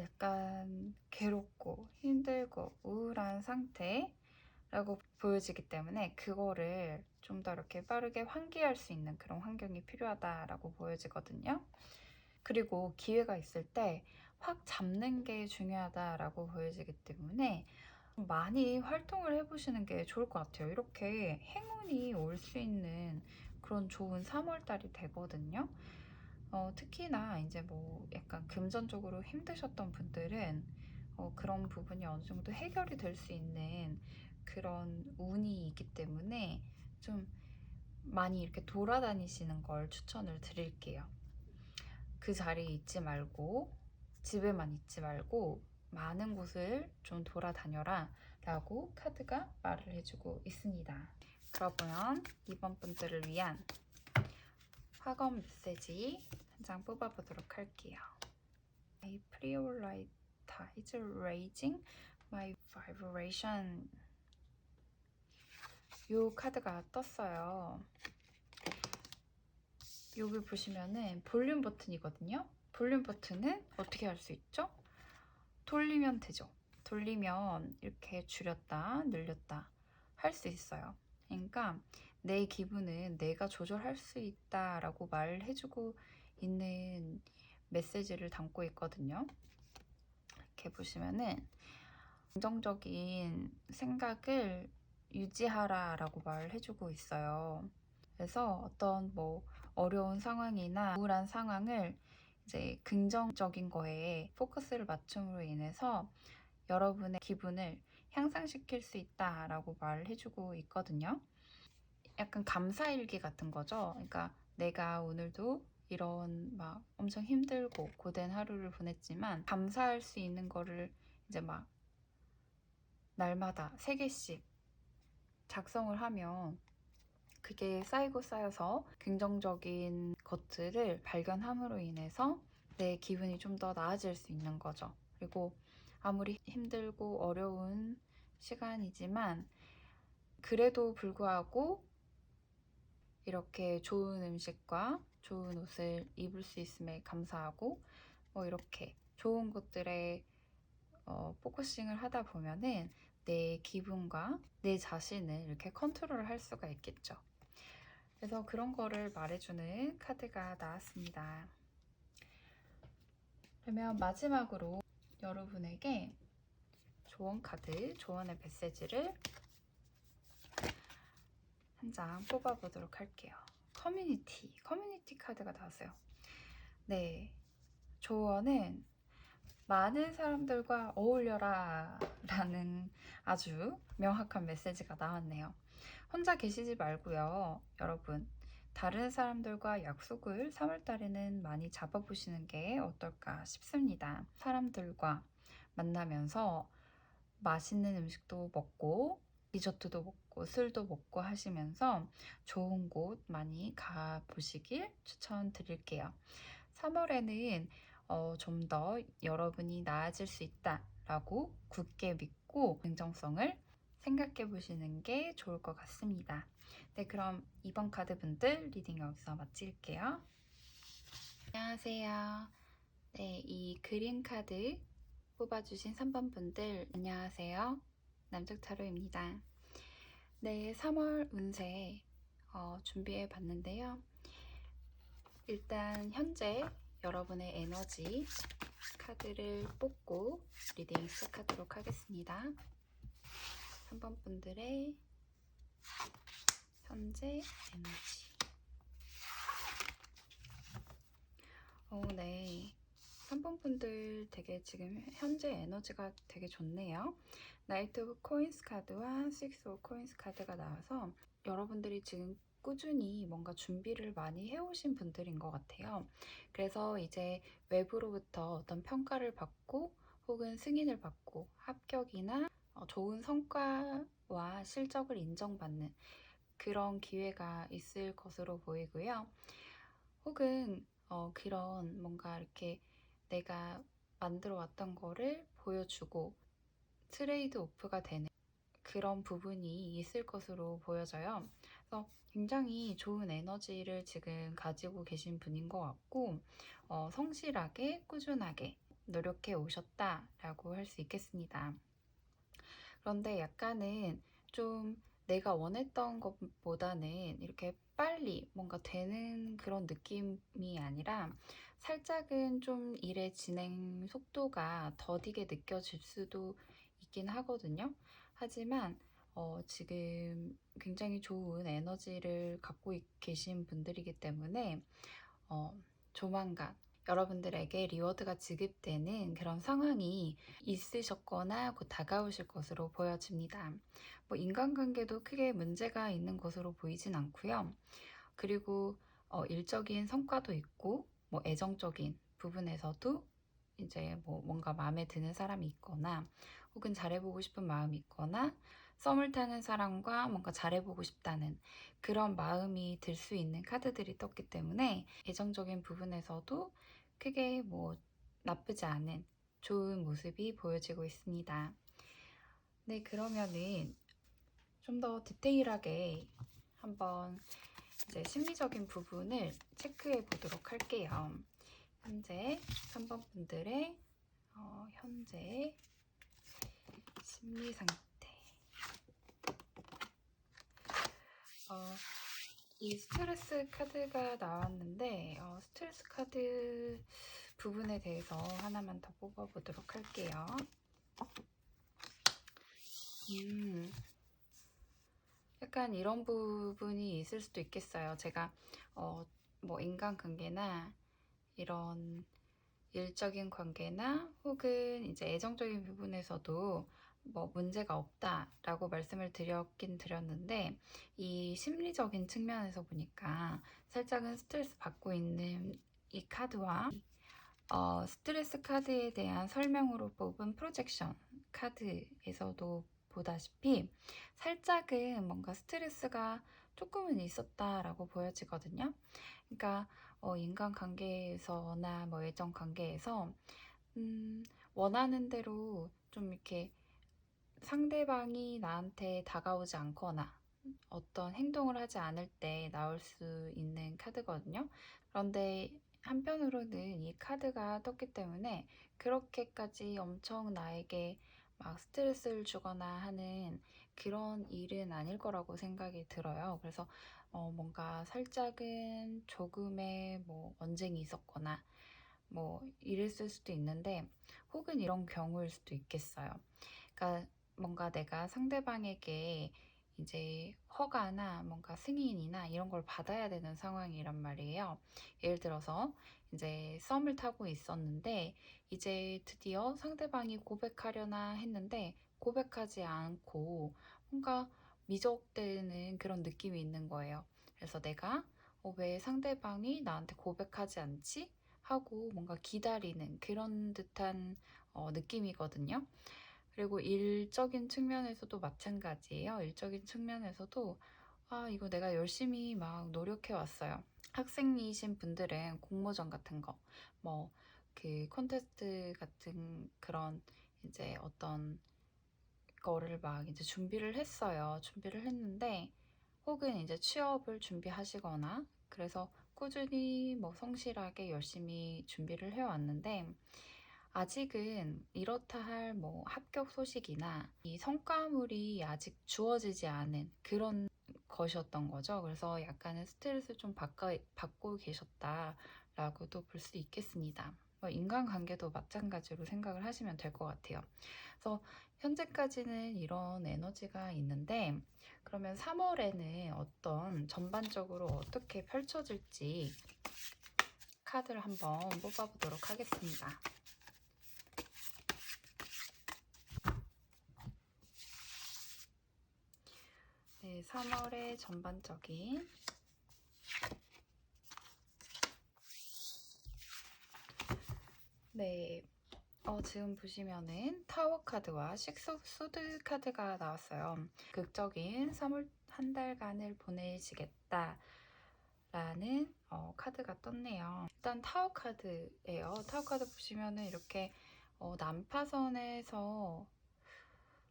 Speaker 1: 약간 괴롭고 힘들고 우울한 상태라고 보여지기 때문에 그거를 좀 더 이렇게 빠르게 환기할 수 있는 그런 환경이 필요하다라고 보여지거든요. 그리고 기회가 있을 때 확 잡는 게 중요하다라고 보여지기 때문에 많이 활동을 해보시는 게 좋을 것 같아요. 이렇게 행운이 올 수 있는 그런 좋은 3월달이 되거든요. 특히나 이제 뭐 약간 금전적으로 힘드셨던 분들은 그런 부분이 어느 정도 해결이 될 수 있는 그런 운이 있기 때문에 좀 많이 이렇게 돌아다니시는 걸 추천을 드릴게요. 그 자리에 있지 말고, 집에만 있지 말고 많은 곳을 좀 돌아다녀라 라고 카드가 말을 해주고 있습니다. 그러면 이번 분들을 위한 화금 메시지 한 장 뽑아보도록 할게요. My prioritize raising my vibration. 이 카드가 떴어요. 여기 보시면은 볼륨 버튼이거든요. 볼륨 버튼은 어떻게 할 수 있죠? 돌리면 되죠. 돌리면 이렇게 줄였다 늘렸다 할 수 있어요. 그러니까 내 기분은 내가 조절할 수 있다라고 말을 해주고 있는 메시지를 담고 있거든요. 이렇게 보시면은 긍정적인 생각을 유지하라라고 말을 해주고 있어요. 그래서 어떤 뭐 어려운 상황이나 우울한 상황을 이제 긍정적인 거에 포커스를 맞춤으로 인해서 여러분의 기분을 향상시킬 수 있다라고 말을 해주고 있거든요. 약간 감사일기 같은 거죠. 그러니까 내가 오늘도 이런 막 엄청 힘들고 고된 하루를 보냈지만 감사할 수 있는 거를 이제 막 날마다 3개씩 작성을 하면 그게 쌓이고 쌓여서 긍정적인 것들을 발견함으로 인해서 내 기분이 좀 더 나아질 수 있는 거죠. 그리고 아무리 힘들고 어려운 시간이지만 그래도 불구하고 이렇게 좋은 음식과 좋은 옷을 입을 수 있음에 감사하고 뭐 이렇게 좋은 것들에 포커싱을 하다 보면은 내 기분과 내 자신을 이렇게 컨트롤을 할 수가 있겠죠. 그래서 그런 거를 말해주는 카드가 나왔습니다. 그러면 마지막으로 여러분에게 조언 카드, 조언의 메시지를 한 장 뽑아보도록 할게요. 커뮤니티 카드가 나왔어요. 네, 조언은 많은 사람들과 어울려라 라는 아주 명확한 메시지가 나왔네요. 혼자 계시지 말고요. 여러분, 다른 사람들과 약속을 3월달에는 많이 잡아보시는 게 어떨까 싶습니다. 사람들과 만나면서 맛있는 음식도 먹고 디저트도 먹고 술도 먹고 하시면서 좋은 곳 많이 가보시길 추천드릴게요. 3월에는 좀 더 여러분이 나아질 수 있다라고 굳게 믿고 긍정성을 생각해 보시는 게 좋을 것 같습니다. 네, 그럼 2번 카드 분들 리딩 여기서 마칠게요. 안녕하세요. 네, 이 그린 카드 뽑아주신 3번 분들 안녕하세요. 남적타로입니다. 네, 3월 운세 준비해 봤는데요. 일단 현재 여러분의 에너지 카드를 뽑고 리딩 시작하도록 하겠습니다. 3번 분들의 현재 에너지. 네. 3번 분들 되게 지금 현재 에너지가 되게 좋네요. 나이트 오브 코인스 카드와 식스 오브 코인스 카드가 나와서 여러분들이 지금 꾸준히 뭔가 준비를 많이 해오신 분들인 것 같아요. 그래서 이제 외부로부터 어떤 평가를 받고 혹은 승인을 받고 합격이나 좋은 성과와 실적을 인정받는 그런 기회가 있을 것으로 보이고요. 혹은 그런 뭔가 이렇게 내가 만들어 왔던 거를 보여주고 트레이드 오프가 되는 그런 부분이 있을 것으로 보여져요. 그래서 굉장히 좋은 에너지를 지금 가지고 계신 분인 것 같고 성실하게 꾸준하게 노력해 오셨다라고 할 수 있겠습니다. 그런데 약간은 좀 내가 원했던 것보다는 이렇게 빨리 뭔가 되는 그런 느낌이 아니라 살짝은 좀 일의 진행 속도가 더디게 느껴질 수도 있긴 하거든요. 하지만 지금 굉장히 좋은 에너지를 갖고 계신 분들이기 때문에 조만간 여러분들에게 리워드가 지급되는 그런 상황이 있으셨거나 곧 다가오실 것으로 보여집니다. 뭐 인간관계도 크게 문제가 있는 것으로 보이진 않고요. 그리고 일적인 성과도 있고 뭐 애정적인 부분에서도 이제 뭐 뭔가 마음에 드는 사람이 있거나 혹은 잘해보고 싶은 마음이 있거나 썸을 타는 사람과 뭔가 잘해보고 싶다는 그런 마음이 들 수 있는 카드들이 떴기 때문에 애정적인 부분에서도 크게 뭐 나쁘지 않은 좋은 모습이 보여지고 있습니다. 네, 그러면은 좀 더 디테일하게 한번 이제 심리적인 부분을 체크해 보도록 할게요. 현재 3번 분들의 현재 심리 상태. 이 스트레스 카드가 나왔는데 스트레스 카드 부분에 대해서 하나만 더 뽑아보도록 할게요. 약간 이런 부분이 있을 수도 있겠어요. 제가 뭐 인간관계나 이런 일적인 관계나 혹은 이제 애정적인 부분에서도 뭐 문제가 없다라고 말씀을 드렸긴 드렸는데, 이 심리적인 측면에서 보니까 살짝은 스트레스 받고 있는 이 카드와 스트레스 카드에 대한 설명으로 뽑은 프로젝션 카드에서도 보다시피 살짝은 뭔가 스트레스가 조금은 있었다라고 보여지거든요. 그러니까 인간관계에서나 뭐 애정관계에서 원하는 대로 좀 이렇게 상대방이 나한테 다가오지 않거나 어떤 행동을 하지 않을 때 나올 수 있는 카드거든요. 그런데 한편으로는 이 카드가 떴기 때문에 그렇게까지 엄청 나에게 막 스트레스를 주거나 하는 그런 일은 아닐 거라고 생각이 들어요. 그래서 뭔가 살짝은 조금의 뭐 언쟁이 있었거나 뭐 이랬을 수도 있는데, 혹은 이런 경우일 수도 있겠어요. 그러니까 뭔가 내가 상대방에게 이제 허가나 뭔가 승인이나 이런 걸 받아야 되는 상황이란 말이에요. 예를 들어서 이제 썸을 타고 있었는데 이제 드디어 상대방이 고백하려나 했는데 고백하지 않고 뭔가 미적대는 그런 느낌이 있는 거예요. 그래서 내가 왜 상대방이 나한테 고백하지 않지? 하고 뭔가 기다리는 그런 듯한 느낌이거든요. 그리고 일적인 측면에서도 마찬가지예요. 일적인 측면에서도 이거 내가 열심히 막 노력해 왔어요. 학생이신 분들은 공모전 같은 거, 뭐 그 콘테스트 같은 그런 이제 어떤 거를 막 이제 준비를 했어요. 준비를 했는데 혹은 이제 취업을 준비하시거나 그래서 꾸준히 뭐 성실하게 열심히 준비를 해왔는데 아직은 이렇다 할 뭐 합격 소식이나 이 성과물이 아직 주어지지 않은 그런 것이었던 거죠. 그래서 약간의 스트레스 좀 받고 계셨다라고도 볼 수 있겠습니다. 뭐 인간관계도 마찬가지로 생각을 하시면 될 것 같아요. 그래서 현재까지는 이런 에너지가 있는데, 그러면 3월에는 어떤 전반적으로 어떻게 펼쳐질지 카드를 한번 뽑아보도록 하겠습니다. 네, 3월의 전반적인 네, 지금 보시면은 타워 카드와 식스 오브 소드 카드가 나왔어요. 극적인 3월 한 달간을 보내시겠다 라는 카드가 떴네요. 일단 타워 카드예요. 타워 카드 보시면은 이렇게 난파선에서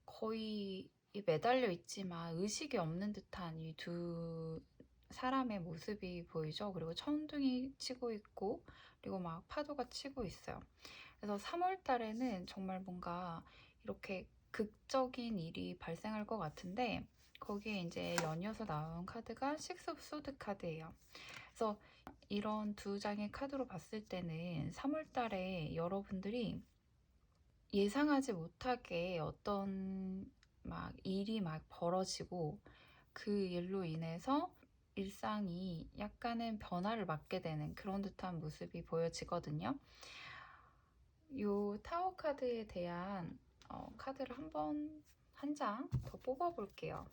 Speaker 1: 거의 매달려 있지만 의식이 없는 듯한 이 두 사람의 모습이 보이죠. 그리고 천둥이 치고 있고 그리고 막 파도가 치고 있어요. 그래서 3월 달에는 정말 뭔가 이렇게 극적인 일이 발생할 것 같은데, 거기에 이제 연이어서 나온 카드가 식스 오브 소드 카드예요. 그래서 이런 두 장의 카드로 봤을 때는 3월 달에 여러분들이 예상하지 못하게 어떤 막 일이 막 벌어지고 그 일로 인해서 일상이 약간은 변화를 맞게 되는 그런 듯한 모습이 보여지거든요. 요 타워 카드에 대한 카드를 한 장 더 뽑아 볼게요.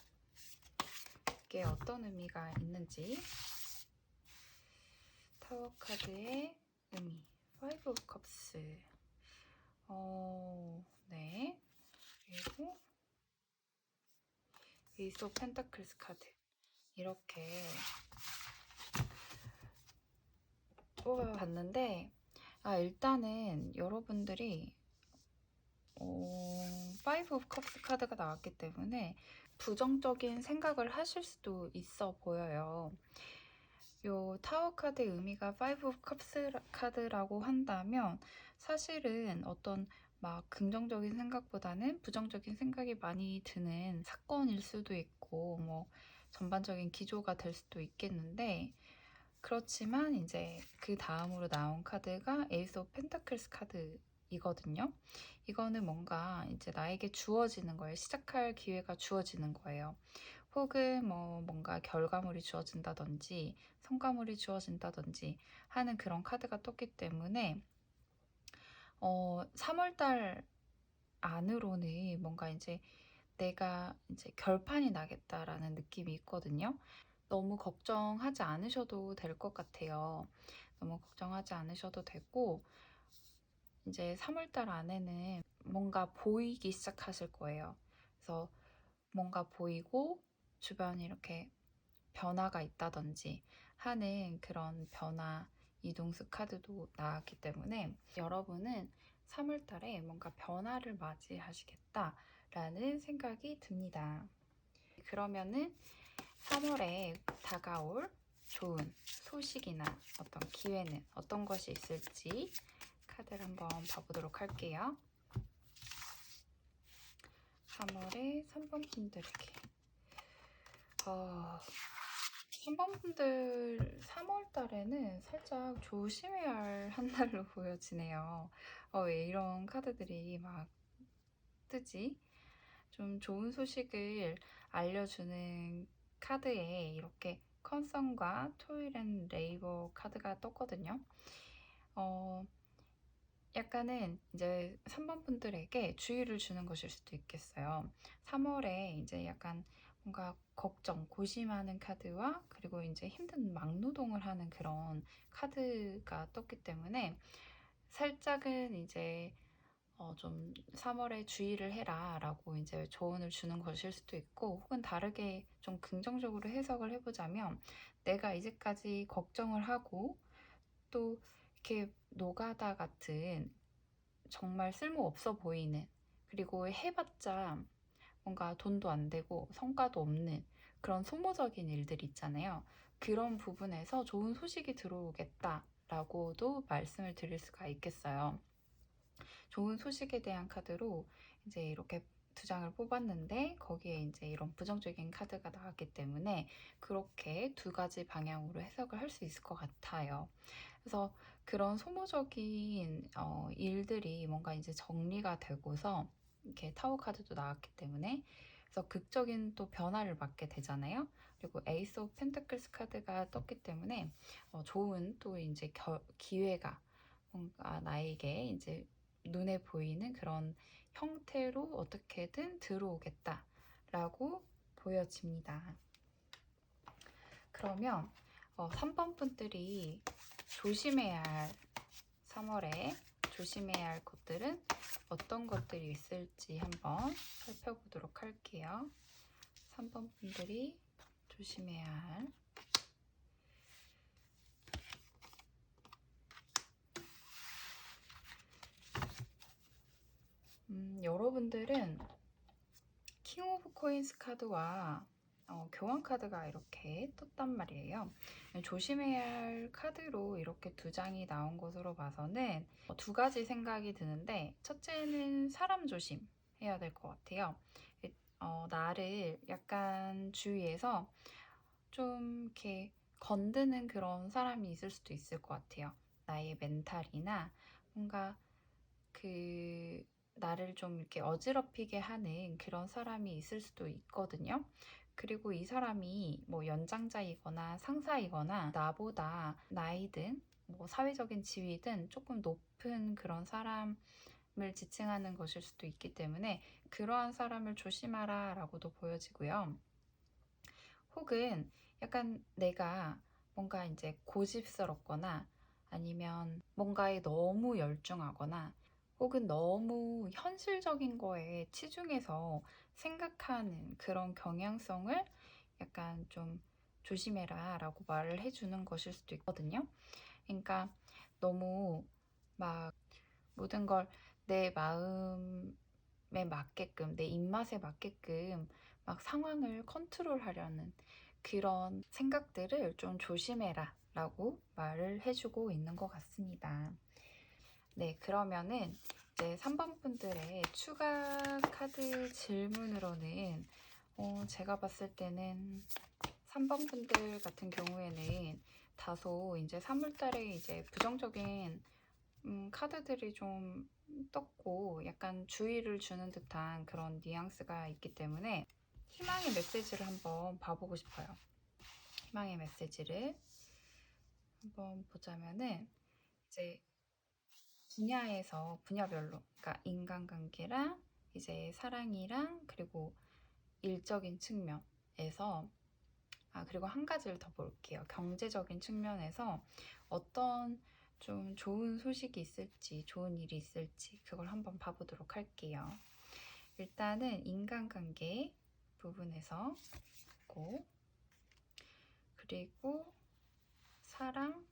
Speaker 1: 이게 어떤 의미가 있는지. 타워 카드의 의미, 파이브 오브 컵스. 네. 그리고 에이스 오브 펜타클스 카드. 이렇게 뽑아봤는데, 일단은 여러분들이 파이브 오브 컵스 카드가 나왔기 때문에 부정적인 생각을 하실 수도 있어 보여요. 요 타워 카드의 의미가 파이브 오브 컵스 카드라고 한다면 사실은 어떤 막 긍정적인 생각보다는 부정적인 생각이 많이 드는 사건일 수도 있고 뭐 전반적인 기조가 될 수도 있겠는데, 그렇지만 이제 그 다음으로 나온 카드가 에이스 오브 펜타클스 카드이거든요. 이거는 뭔가 이제 나에게 주어지는 거예요. 시작할 기회가 주어지는 거예요. 혹은 뭐 뭔가 결과물이 주어진다든지 성과물이 주어진다든지 하는 그런 카드가 떴기 때문에 3월달 안으로는 뭔가 이제 내가 이제 결판이 나겠다라는 느낌이 있거든요. 너무 걱정하지 않으셔도 될 것 같아요. 너무 걱정하지 않으셔도 되고, 이제 3월달 안에는 뭔가 보이기 시작하실 거예요. 그래서 뭔가 보이고, 주변에 이렇게 변화가 있다든지 하는 그런 변화, 이동수 카드도 나왔기 때문에 여러분은 3월달에 뭔가 변화를 맞이하시겠다라는 생각이 듭니다. 그러면은 3월에 다가올 좋은 소식이나 어떤 기회는 어떤 것이 있을지 카드를 한번 봐보도록 할게요. 3월에 3번 분들에게 3번 분들 3월 달에는 살짝 조심해야 할 한 달로 보여지네요. 왜 이런 카드들이 막 뜨지? 좀 좋은 소식을 알려주는 카드에 이렇게 컨썸과 토일 앤 레이버 카드가 떴거든요. 약간은 이제 3번 분들에게 주의를 주는 것일 수도 있겠어요. 3월에 이제 약간 뭔가 걱정, 고심하는 카드와 그리고 이제 힘든 막노동을 하는 그런 카드가 떴기 때문에 살짝은 이제 좀 3월에 주의를 해라 라고 이제 조언을 주는 것일 수도 있고, 혹은 다르게 좀 긍정적으로 해석을 해보자면 내가 이제까지 걱정을 하고 또 이렇게 노가다 같은 정말 쓸모없어 보이는, 그리고 해봤자 뭔가 돈도 안 되고 성과도 없는 그런 소모적인 일들 있잖아요. 그런 부분에서 좋은 소식이 들어오겠다라고도 말씀을 드릴 수가 있겠어요. 좋은 소식에 대한 카드로 이제 이렇게 두 장을 뽑았는데 거기에 이제 이런 부정적인 카드가 나왔기 때문에 그렇게 두 가지 방향으로 해석을 할 수 있을 것 같아요. 그래서 그런 소모적인 일들이 뭔가 이제 정리가 되고서 이렇게 타워 카드도 나왔기 때문에 그래서 극적인 또 변화를 맞게 되잖아요. 그리고 에이스 오브 펜타클스 카드가 떴기 때문에 좋은 또 이제 기회가 뭔가 나에게 이제 눈에 보이는 그런 형태로 어떻게든 들어오겠다라고 보여집니다. 그러면 3번 분들이 조심해야 할 3월에 조심해야 할 것들은 어떤 것들이 있을지 한번 살펴보도록 할게요. 3번 분들이 조심해야 할 여러분들은 킹 오브 코인스 카드와 교환 카드가 이렇게 떴단 말이에요. 조심해야 할 카드로 이렇게 두 장이 나온 것으로 봐서는 두 가지 생각이 드는데, 첫째는 사람 조심해야 될 것 같아요. 나를 약간 주위에서 좀 이렇게 건드는 그런 사람이 있을 수도 있을 것 같아요. 나의 멘탈이나 뭔가 그 나를 좀 이렇게 어지럽히게 하는 그런 사람이 있을 수도 있거든요. 그리고 이 사람이 뭐 연장자이거나 상사이거나 나보다 나이든 뭐 사회적인 지위든 조금 높은 그런 사람을 지칭하는 것일 수도 있기 때문에 그러한 사람을 조심하라 라고도 보여지고요. 혹은 약간 내가 뭔가 이제 고집스럽거나 아니면 뭔가에 너무 열중하거나 혹은 너무 현실적인 거에 치중해서 생각하는 그런 경향성을 약간 좀 조심해라 라고 말을 해주는 것일 수도 있거든요. 그러니까 너무 막 모든 걸 내 마음에 맞게끔, 내 입맛에 맞게끔 막 상황을 컨트롤하려는 그런 생각들을 좀 조심해라 라고 말을 해주고 있는 것 같습니다. 네, 그러면은 이제 3번 분들의 추가 카드 질문으로는 제가 봤을 때는 3번 분들 같은 경우에는 다소 이제 3월달에 이제 부정적인 카드들이 좀 떴고 약간 주의를 주는 듯한 그런 뉘앙스가 있기 때문에 희망의 메시지를 한번 봐보고 싶어요. 희망의 메시지를 한번 보자면은 이제 분야별로, 그러니까 인간관계랑 이제 사랑이랑 그리고 일적인 측면에서 그리고 한 가지를 더 볼게요. 경제적인 측면에서 어떤 좀 좋은 소식이 있을지, 좋은 일이 있을지 그걸 한번 봐보도록 할게요. 일단은 인간관계 부분에서 보고, 그리고 사랑,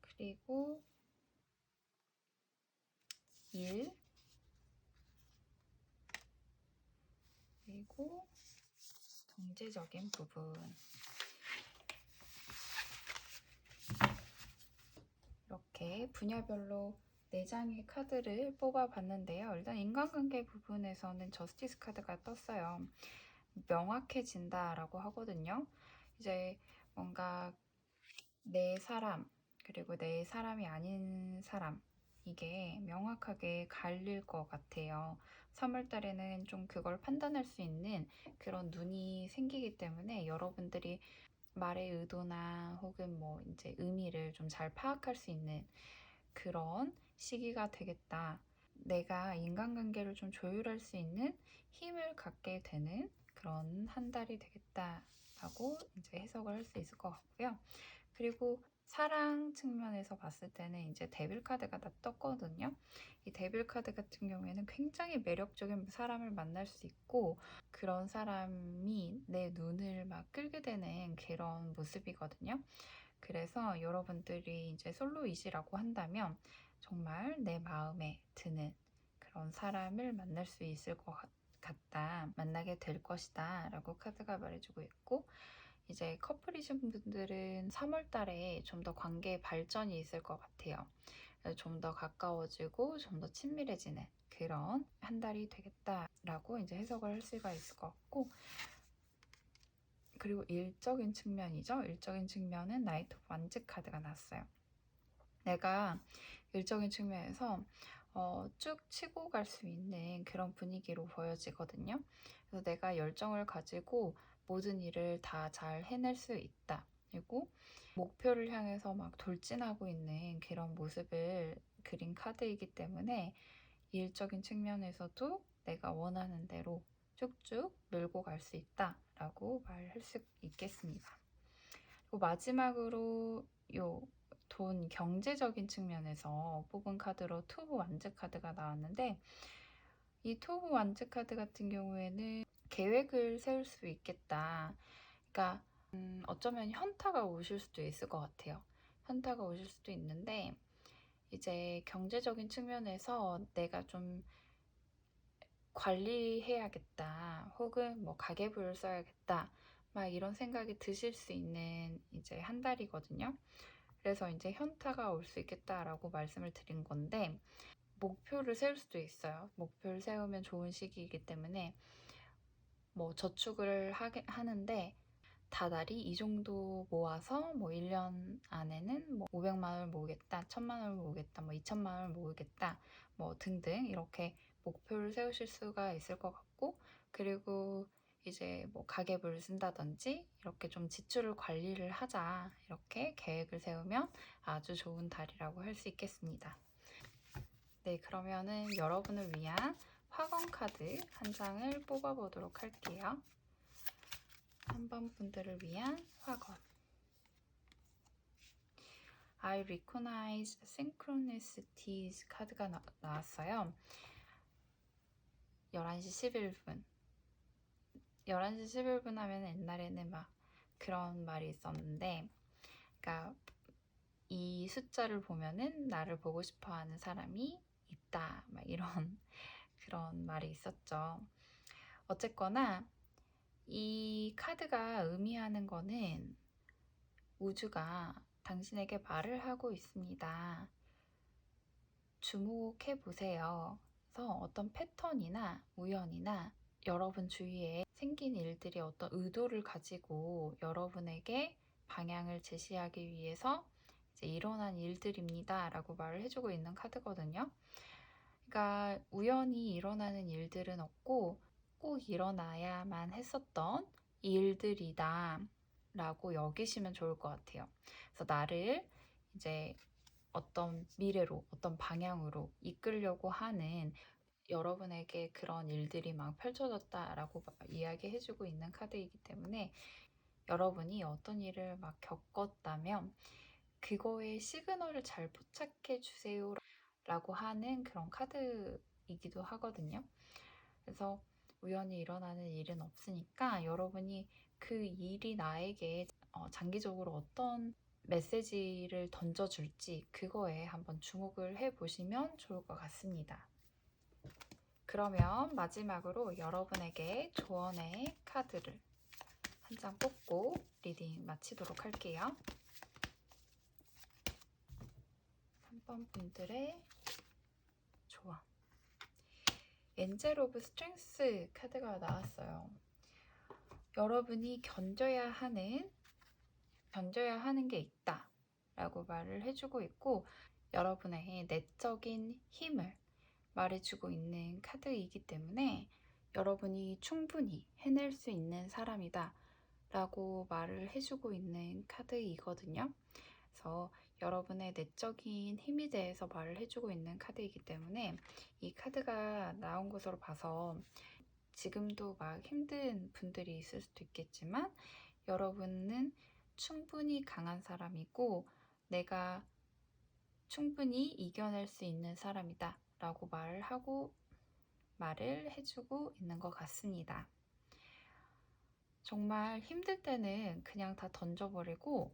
Speaker 1: 그리고 일, 그리고 경제적인 부분. 이렇게 분야별로 4장의 카드를 뽑아봤는데요. 일단 인간관계 부분에서는 저스티스 카드가 떴어요. 명확해진다라고 하거든요. 이제 뭔가 내 사람, 그리고 내 사람이 아닌 사람, 이게 명확하게 갈릴 것 같아요. 3월달에는 좀 그걸 판단할 수 있는 그런 눈이 생기기 때문에 여러분들이 말의 의도나 혹은 뭐 이제 의미를 좀 잘 파악할 수 있는 그런 시기가 되겠다. 내가 인간관계를 좀 조율할 수 있는 힘을 갖게 되는 그런 한 달이 되겠다라고 이제 해석을 할 수 있을 것 같고요. 그리고 사랑 측면에서 봤을 때는 이제 데빌 카드가 다 떴거든요. 이 데빌 카드 같은 경우에는 굉장히 매력적인 사람을 만날 수 있고 그런 사람이 내 눈을 막 끌게 되는 그런 모습이거든요. 그래서 여러분들이 이제 솔로이시라고 한다면 정말 내 마음에 드는 그런 사람을 만날 수 있을 것 같다. 만나게 될 것이다. 라고 카드가 말해주고 있고, 이제 커플이신 분들은 3월 달에 좀 더 관계 발전이 있을 것 같아요. 좀 더 가까워지고 좀 더 친밀해지는 그런 한 달이 되겠다라고 이제 해석을 할 수가 있을 것 같고, 그리고 일적인 측면이죠. 일적인 측면은 나이트 오브 완즈 카드가 났어요. 내가 일적인 측면에서 쭉 치고 갈 수 있는 그런 분위기로 보여지거든요. 그래서 내가 열정을 가지고 모든 일을 다 잘 해낼 수 있다. 그리고 목표를 향해서 막 돌진하고 있는 그런 모습을 그린 카드이기 때문에 일적인 측면에서도 내가 원하는 대로 쭉쭉 밀고 갈 수 있다라고 말할 수 있겠습니다. 그리고 마지막으로 돈 경제적인 측면에서 뽑은 카드로 투브 완즈 카드가 나왔는데, 이 투브 완즈 카드 같은 경우에는 계획을 세울 수 있겠다. 그러니까 어쩌면 현타가 오실 수도 있을 것 같아요. 현타가 오실 수도 있는데 이제 경제적인 측면에서 내가 좀 관리해야겠다, 혹은 뭐 가계부를 써야겠다, 막 이런 생각이 드실 수 있는 이제 한 달이거든요. 그래서 이제 현타가 올 수 있겠다라고 말씀을 드린 건데, 목표를 세울 수도 있어요. 목표를 세우면 좋은 시기이기 때문에 뭐 저축을 하는데 다달이 이 정도 모아서 뭐 1년 안에는 뭐 500만 원을 모으겠다, 1000만 원을 모으겠다, 뭐 2000만 원을 모으겠다, 뭐 등등 이렇게 목표를 세우실 수가 있을 것 같고, 그리고 이제 뭐 가계부를 쓴다든지 이렇게 좀 지출을 관리를 하자, 이렇게 계획을 세우면 아주 좋은 달이라고 할 수 있겠습니다. 네, 그러면은 여러분을 위한 화건 카드 한 장을 뽑아보도록 할게요. 3번 분들을 위한 화건. I recognize synchronicities 카드가 나왔어요. 11시 11분. 11시 11분 하면 옛날에는 막 그런 말이 있었는데, 그러니까 이 숫자를 보면은 나를 보고 싶어 하는 사람이 있다, 막 이런 그런 말이 있었죠. 어쨌거나 이 카드가 의미하는 거는 우주가 당신에게 말을 하고 있습니다. 주목해 보세요. 그래서 어떤 패턴이나 우연이나 여러분 주위에 생긴 일들이 어떤 의도를 가지고 여러분에게 방향을 제시하기 위해서 이제 일어난 일들입니다 라고 말을 해주고 있는 카드거든요. 그러니까 우연히 일어나는 일들은 없고 꼭 일어나야만 했었던 일들이다 라고 여기시면 좋을 것 같아요. 그래서 나를 이제 어떤 미래로, 어떤 방향으로 이끌려고 하는 여러분에게 그런 일들이 막 펼쳐졌다라고 이야기해주고 있는 카드이기 때문에 여러분이 어떤 일을 막 겪었다면 그거의 시그널을 잘 포착해 주세요 라고 하는 그런 카드이기도 하거든요. 그래서 우연히 일어나는 일은 없으니까 여러분이 그 일이 나에게 장기적으로 어떤 메시지를 던져줄지 그거에 한번 주목을 해보시면 좋을 것 같습니다. 그러면 마지막으로 여러분에게 조언의 카드를 한 장 뽑고 리딩 마치도록 할게요. 3번 분들의 조언. 엔젤 오브 스트렝스 카드가 나왔어요. 여러분이 견뎌야 하는 게 있다 라고 말을 해주고 있고 여러분의 내적인 힘을 말해주고 있는 카드이기 때문에 여러분이 충분히 해낼 수 있는 사람이다 라고 말을 해주고 있는 카드이거든요. 그래서 여러분의 내적인 힘에 대해서 말을 해주고 있는 카드이기 때문에 이 카드가 나온 것으로 봐서 지금도 막 힘든 분들이 있을 수도 있겠지만 여러분은 충분히 강한 사람이고 내가 충분히 이겨낼 수 있는 사람이다 라고 말을 해주고 있는 것 같습니다. 정말 힘들 때는 그냥 다 던져버리고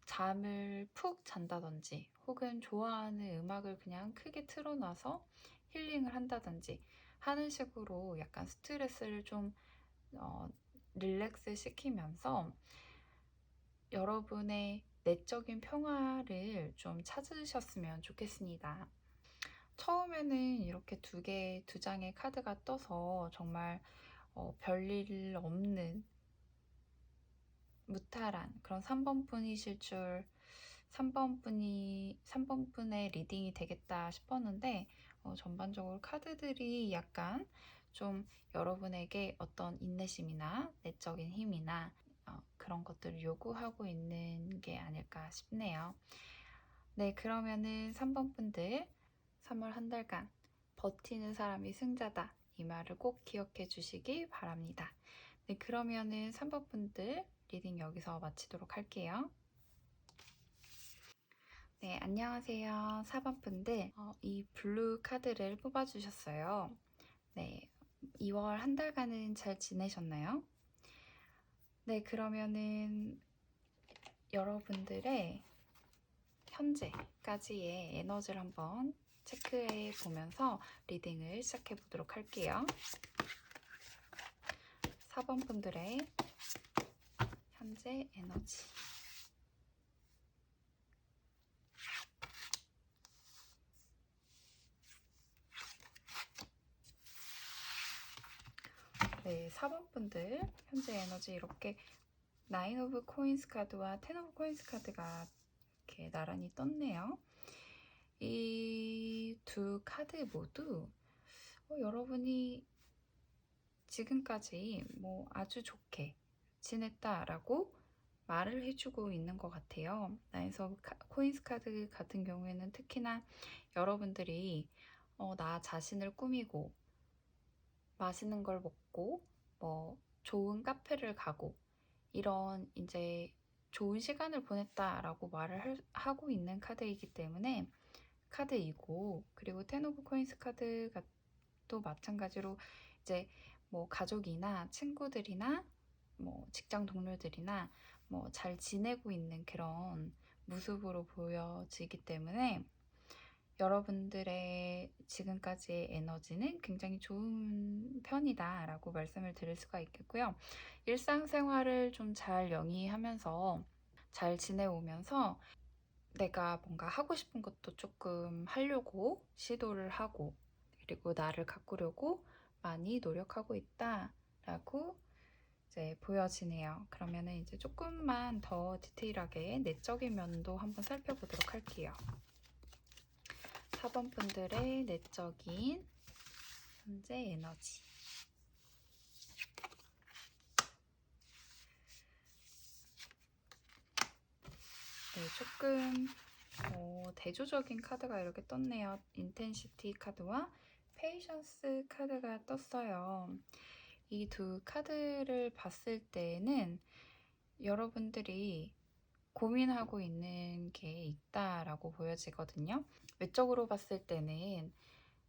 Speaker 1: 잠을 푹 잔다든지 혹은 좋아하는 음악을 그냥 크게 틀어놔서 힐링을 한다든지 하는 식으로 약간 스트레스를 좀 릴렉스 시키면서 여러분의 내적인 평화를 좀 찾으셨으면 좋겠습니다. 처음에는 이렇게 두 장의 카드가 떠서 정말 별일 없는 무탈한 그런 3번 분이실 줄 3번 분의 리딩이 되겠다 싶었는데 전반적으로 카드들이 약간 좀 여러분에게 어떤 인내심이나 내적인 힘이나 그런 것들을 요구하고 있는 게 아닐까 싶네요. 네, 그러면은 3번 분들 3월 한 달간 버티는 사람이 승자다. 이 말을 꼭 기억해 주시기 바랍니다. 네, 그러면은 3번 분들 리딩 여기서 마치도록 할게요. 네, 안녕하세요. 4번 분들 이 블루 카드를 뽑아주셨어요. 네, 2월 한 달간은 잘 지내셨나요? 네, 그러면은 여러분들의 현재까지의 에너지를 한번 체크해 보면서 리딩을 시작해 보도록 할게요. 4번 분들의 현재 에너지. 네, 4번 분들 현재 에너지 이렇게 9 오브 코인스 카드와 10 오브 코인스 카드가 이렇게 나란히 떴네요. 이 두 카드 모두 여러분이 지금까지 뭐 아주 좋게 지냈다라고 말을 해주고 있는 것 같아요. 나에서 코인스 카드 같은 경우에는 특히나 여러분들이 나 자신을 꾸미고 맛있는 걸 먹고 뭐 좋은 카페를 가고 이런 이제 좋은 시간을 보냈다라고 말을 하고 있는 카드이기 때문에 카드이고 그리고 텐 오브 코인스 카드가 또 마찬가지로 이제 뭐 가족이나 친구들이나 뭐 직장 동료들이나 뭐 잘 지내고 있는 그런 모습으로 보여지기 때문에 여러분들의 지금까지의 에너지는 굉장히 좋은 편이다 라고 말씀을 드릴 수가 있겠고요. 일상생활을 좀 잘 영위하면서 잘 지내오면서 내가 뭔가 하고 싶은 것도 조금 하려고 시도를 하고 그리고 나를 가꾸려고 많이 노력하고 있다라고 이제 보여지네요. 그러면은 이제 조금만 더 디테일하게 내적인 면도 한번 살펴보도록 할게요. 4번 분들의 내적인 현재 에너지. 네, 조금 대조적인 카드가 이렇게 떴네요. 인텐시티 카드와 페이션스 카드가 떴어요. 이 두 카드를 봤을 때는 여러분들이 고민하고 있는 게 있다라고 보여지거든요. 외적으로 봤을 때는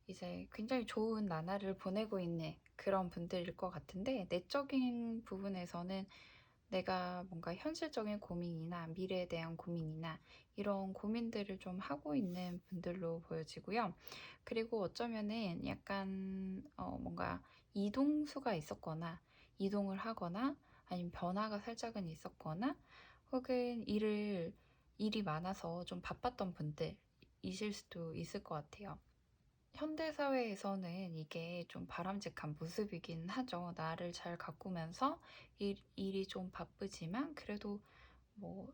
Speaker 1: 이제 굉장히 좋은 나날을 보내고 있는 그런 분들일 것 같은데, 내적인 부분에서는 내가 뭔가 현실적인 고민이나 미래에 대한 고민이나 이런 고민들을 좀 하고 있는 분들로 보여지고요. 그리고 어쩌면은 약간 뭔가 이동수가 있었거나 이동을 하거나 아니면 변화가 살짝은 있었거나 혹은 일이 많아서 좀 바빴던 분들이실 수도 있을 것 같아요. 현대사회에서는 이게 좀 바람직한 모습이긴 하죠. 나를 잘 가꾸면서 일이 좀 바쁘지만 그래도 뭐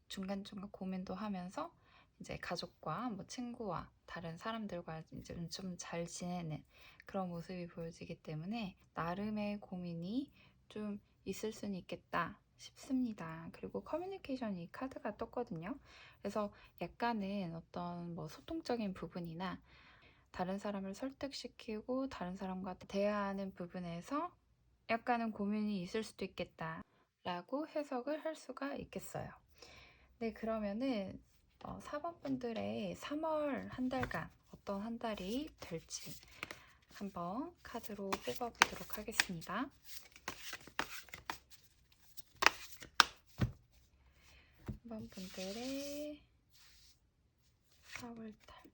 Speaker 1: 중간중간 고민도 하면서 이제 가족과 뭐 친구와 다른 사람들과 이제 좀 잘 지내는 그런 모습이 보여지기 때문에 나름의 고민이 좀 있을 수는 있겠다 싶습니다. 그리고 커뮤니케이션 이 카드가 떴거든요. 그래서 약간은 어떤 뭐 소통적인 부분이나 다른 사람을 설득시키고 다른 사람과 대화하는 부분에서 약간은 고민이 있을 수도 있겠다라고 해석을 할 수가 있겠어요. 네, 그러면은 4번 분들의 3월 한 달간 어떤 한 달이 될지 한번 카드로 뽑아보도록 하겠습니다. 3번 분들의 4월 달.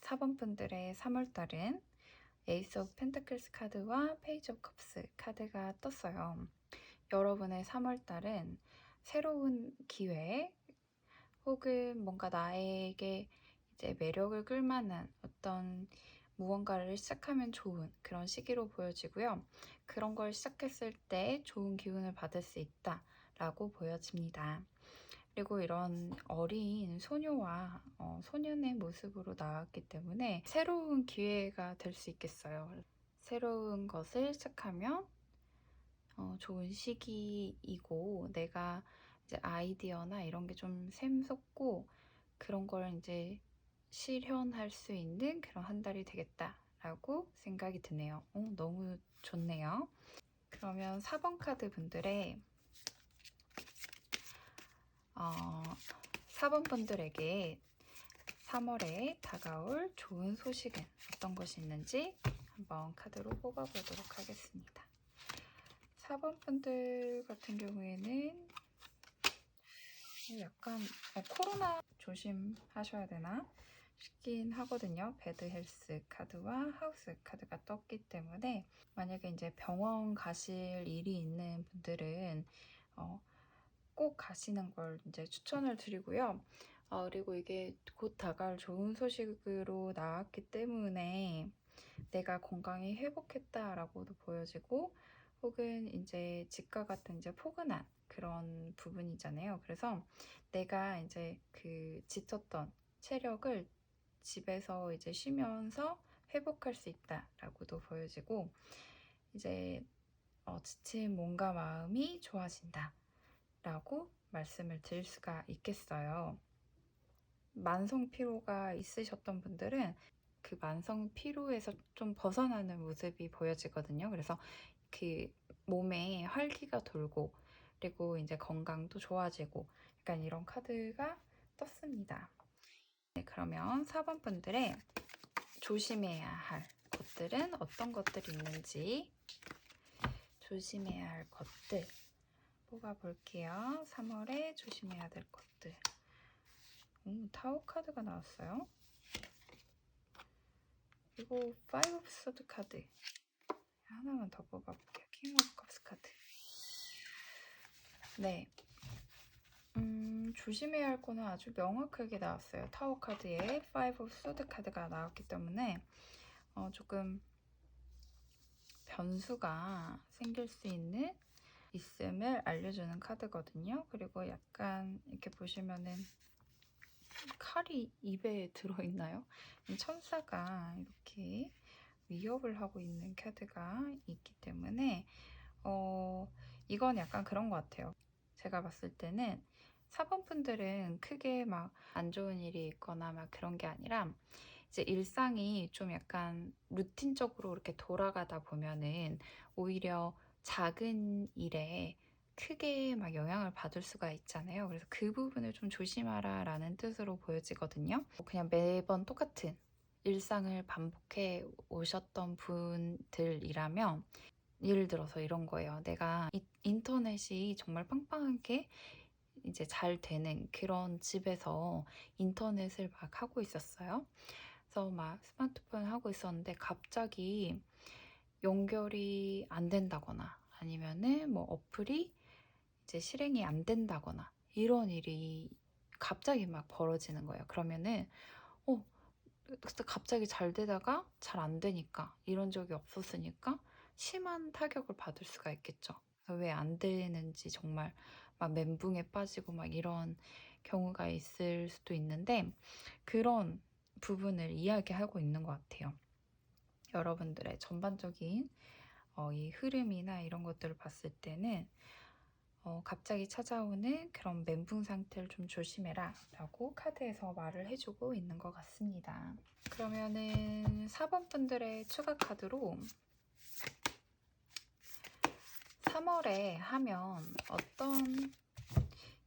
Speaker 1: (4번) 분들의 3월달은 에이스 오브 펜타클스 카드와 페이지 오브 컵스 카드가 떴어요. 여러분의 3월달은 새로운 기회 혹은 뭔가 나에게 이제 매력을 끌만한 어떤 무언가를 시작하면 좋은 그런 시기로 보여지고요. 그런 걸 시작했을 때 좋은 기운을 받을 수 있다라고 보여집니다. 그리고 이런 어린 소녀와 소년의 모습으로 나왔기 때문에 새로운 기회가 될 수 있겠어요. 새로운 것을 시작하면 좋은 시기이고, 내가 이제 아이디어나 이런 게 좀 샘솟고 그런 걸 이제 실현할 수 있는 그런 한 달이 되겠다라고 생각이 드네요. 너무 좋네요. 그러면 4번 카드 분들의 4번 분들에게 3월에 다가올 좋은 소식은 어떤 것이 있는지 한번 카드로 뽑아보도록 하겠습니다. 4번 분들 같은 경우에는 약간 코로나 조심하셔야 되나 싶긴 하거든요. 배드 헬스 카드와 하우스 카드가 떴기 때문에 만약에 이제 병원 가실 일이 있는 분들은 꼭 가시는 걸 이제 추천을 드리고요. 그리고 이게 곧 다가올 좋은 소식으로 나왔기 때문에 내가 건강이 회복했다라고도 보여지고, 혹은 이제 직과 같은 이제 포근한 그런 부분이잖아요. 그래서 내가 이제 그 지쳤던 체력을 집에서 이제 쉬면서 회복할 수 있다라고도 보여지고, 이제 지친 몸과 마음이 좋아진다 라고 말씀을 드릴 수가 있겠어요. 만성 피로가 있으셨던 분들은 그 만성 피로에서 좀 벗어나는 모습이 보여지거든요. 그래서 그 몸에 활기가 돌고 그리고 이제 건강도 좋아지고 약간 이런 카드가 떴습니다. 네, 그러면 4번 분들의 조심해야 할 것들은 어떤 것들이 있는지 조심해야 할 것들 뽑아볼게요. 3월에 조심해야 될 것들. 타워 카드가 나왔어요. 그리고 5 오브 소드 카드 하나만 더 뽑아볼게요. 킹 오브 컵스 카드. 네. 조심해야 할 거는 아주 명확하게 나왔어요. 타워 카드에 5 of 소드 카드가 나왔기 때문에 조금 변수가 생길 수 있음을 알려주는 카드거든요. 그리고 약간 이렇게 보시면은 칼이 입에 들어있나요? 천사가 이렇게 위협을 하고 있는 카드가 있기 때문에 이건 약간 그런 것 같아요. 제가 봤을 때는 4번 분들은 크게 막 안 좋은 일이 있거나 막 그런 게 아니라 이제 일상이 좀 약간 루틴적으로 이렇게 돌아가다 보면은 오히려 작은 일에 크게 막 영향을 받을 수가 있잖아요. 그래서 그 부분을 좀 조심하라 라는 뜻으로 보여지거든요. 그냥 매번 똑같은 일상을 반복해 오셨던 분들이라면 예를 들어서 이런 거예요. 내가 인터넷이 정말 빵빵하게 이제 잘 되는 그런 집에서 인터넷을 막 하고 있었어요. 그래서 막 스마트폰 하고 있었는데 갑자기 연결이 안 된다거나 아니면은 뭐 어플이 이제 실행이 안 된다거나 이런 일이 갑자기 막 벌어지는 거예요. 그러면은 갑자기 잘 되다가 잘 안 되니까 이런 적이 없었으니까 심한 타격을 받을 수가 있겠죠. 왜 안 되는지 정말 막 멘붕에 빠지고 막 이런 경우가 있을 수도 있는데 그런 부분을 이야기하고 있는 것 같아요. 여러분들의 전반적인 이 흐름이나 이런 것들을 봤을 때는 갑자기 찾아오는 그런 멘붕 상태를 좀 조심해라 라고 카드에서 말을 해주고 있는 것 같습니다. 그러면은 4번 분들의 추가 카드로 3월에 하면 어떤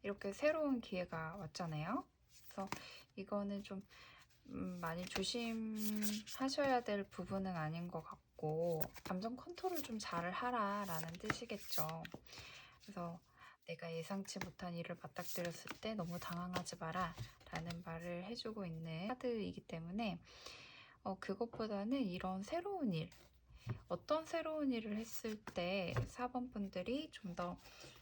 Speaker 1: 이렇게 새로운 기회가 왔잖아요. 그래서 이거는 좀 많이 조심하셔야 될 부분은 아닌 것 같고 감정 컨트롤 좀 잘 하라 라는 뜻이겠죠. 그래서 내가 예상치 못한 일을 맞닥뜨렸을 때 너무 당황하지 마라 라는 말을 해주고 있는 카드이기 때문에 그것보다는 이런 새로운 일, 어떤 새로운 일을 했을 때 4번 분들이 좀 더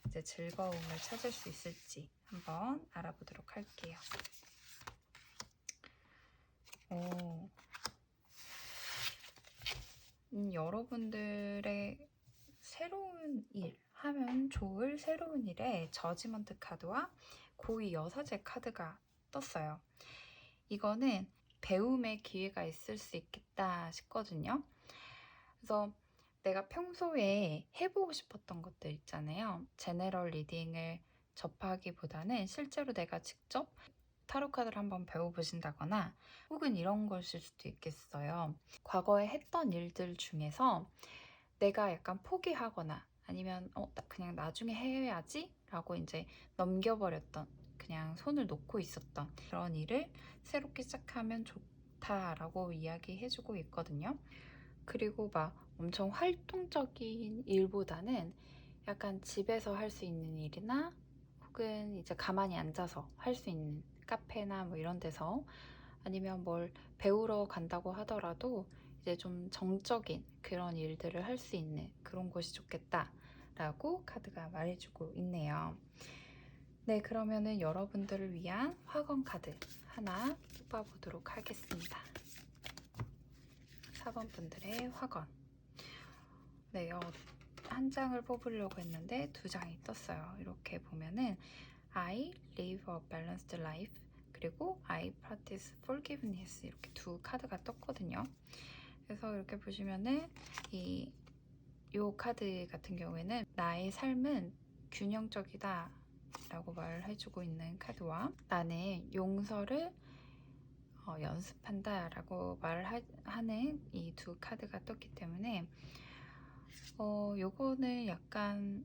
Speaker 1: 이제 즐거움을 찾을 수 있을지 한번 알아보도록 할게요. 여러분들의 새로운 일, 하면 좋을 새로운 일에 저지먼트 카드와 고위 여사제 카드가 떴어요. 이거는 배움의 기회가 있을 수 있겠다 싶거든요. 그래서 내가 평소에 해보고 싶었던 것들 있잖아요. 제너럴 리딩을 접하기보다는 실제로 내가 직접 타로 카드를 한번 배워보신다거나 혹은 이런 것일 수도 있겠어요. 과거에 했던 일들 중에서 내가 약간 포기하거나 아니면 그냥 나중에 해야지 라고 이제 넘겨버렸던 그냥 손을 놓고 있었던 그런 일을 새롭게 시작하면 좋다라고 이야기해주고 있거든요. 그리고 막 엄청 활동적인 일보다는 약간 집에서 할 수 있는 일이나 혹은 이제 가만히 앉아서 할 수 있는 카페나 뭐 이런 데서 아니면 뭘 배우러 간다고 하더라도 이제 좀 정적인 그런 일들을 할 수 있는 그런 곳이 좋겠다라고 카드가 말해주고 있네요. 네, 그러면은 여러분들을 위한 화건 카드 하나 뽑아보도록 하겠습니다. 4번 분들의 화건. 네, 한 장을 뽑으려고 했는데 두 장이 떴어요. 이렇게 보면은 I live a balanced life 그리고 I practice forgiveness 이렇게 두 카드가 떴거든요. 그래서 이렇게 보시면은 요 카드 같은 경우에는 나의 삶은 균형적이다 라고 말을 해주고 있는 카드와 나는 용서를 연습한다 라고 말을 하는 이 두 카드가 떴기 때문에 요거는 약간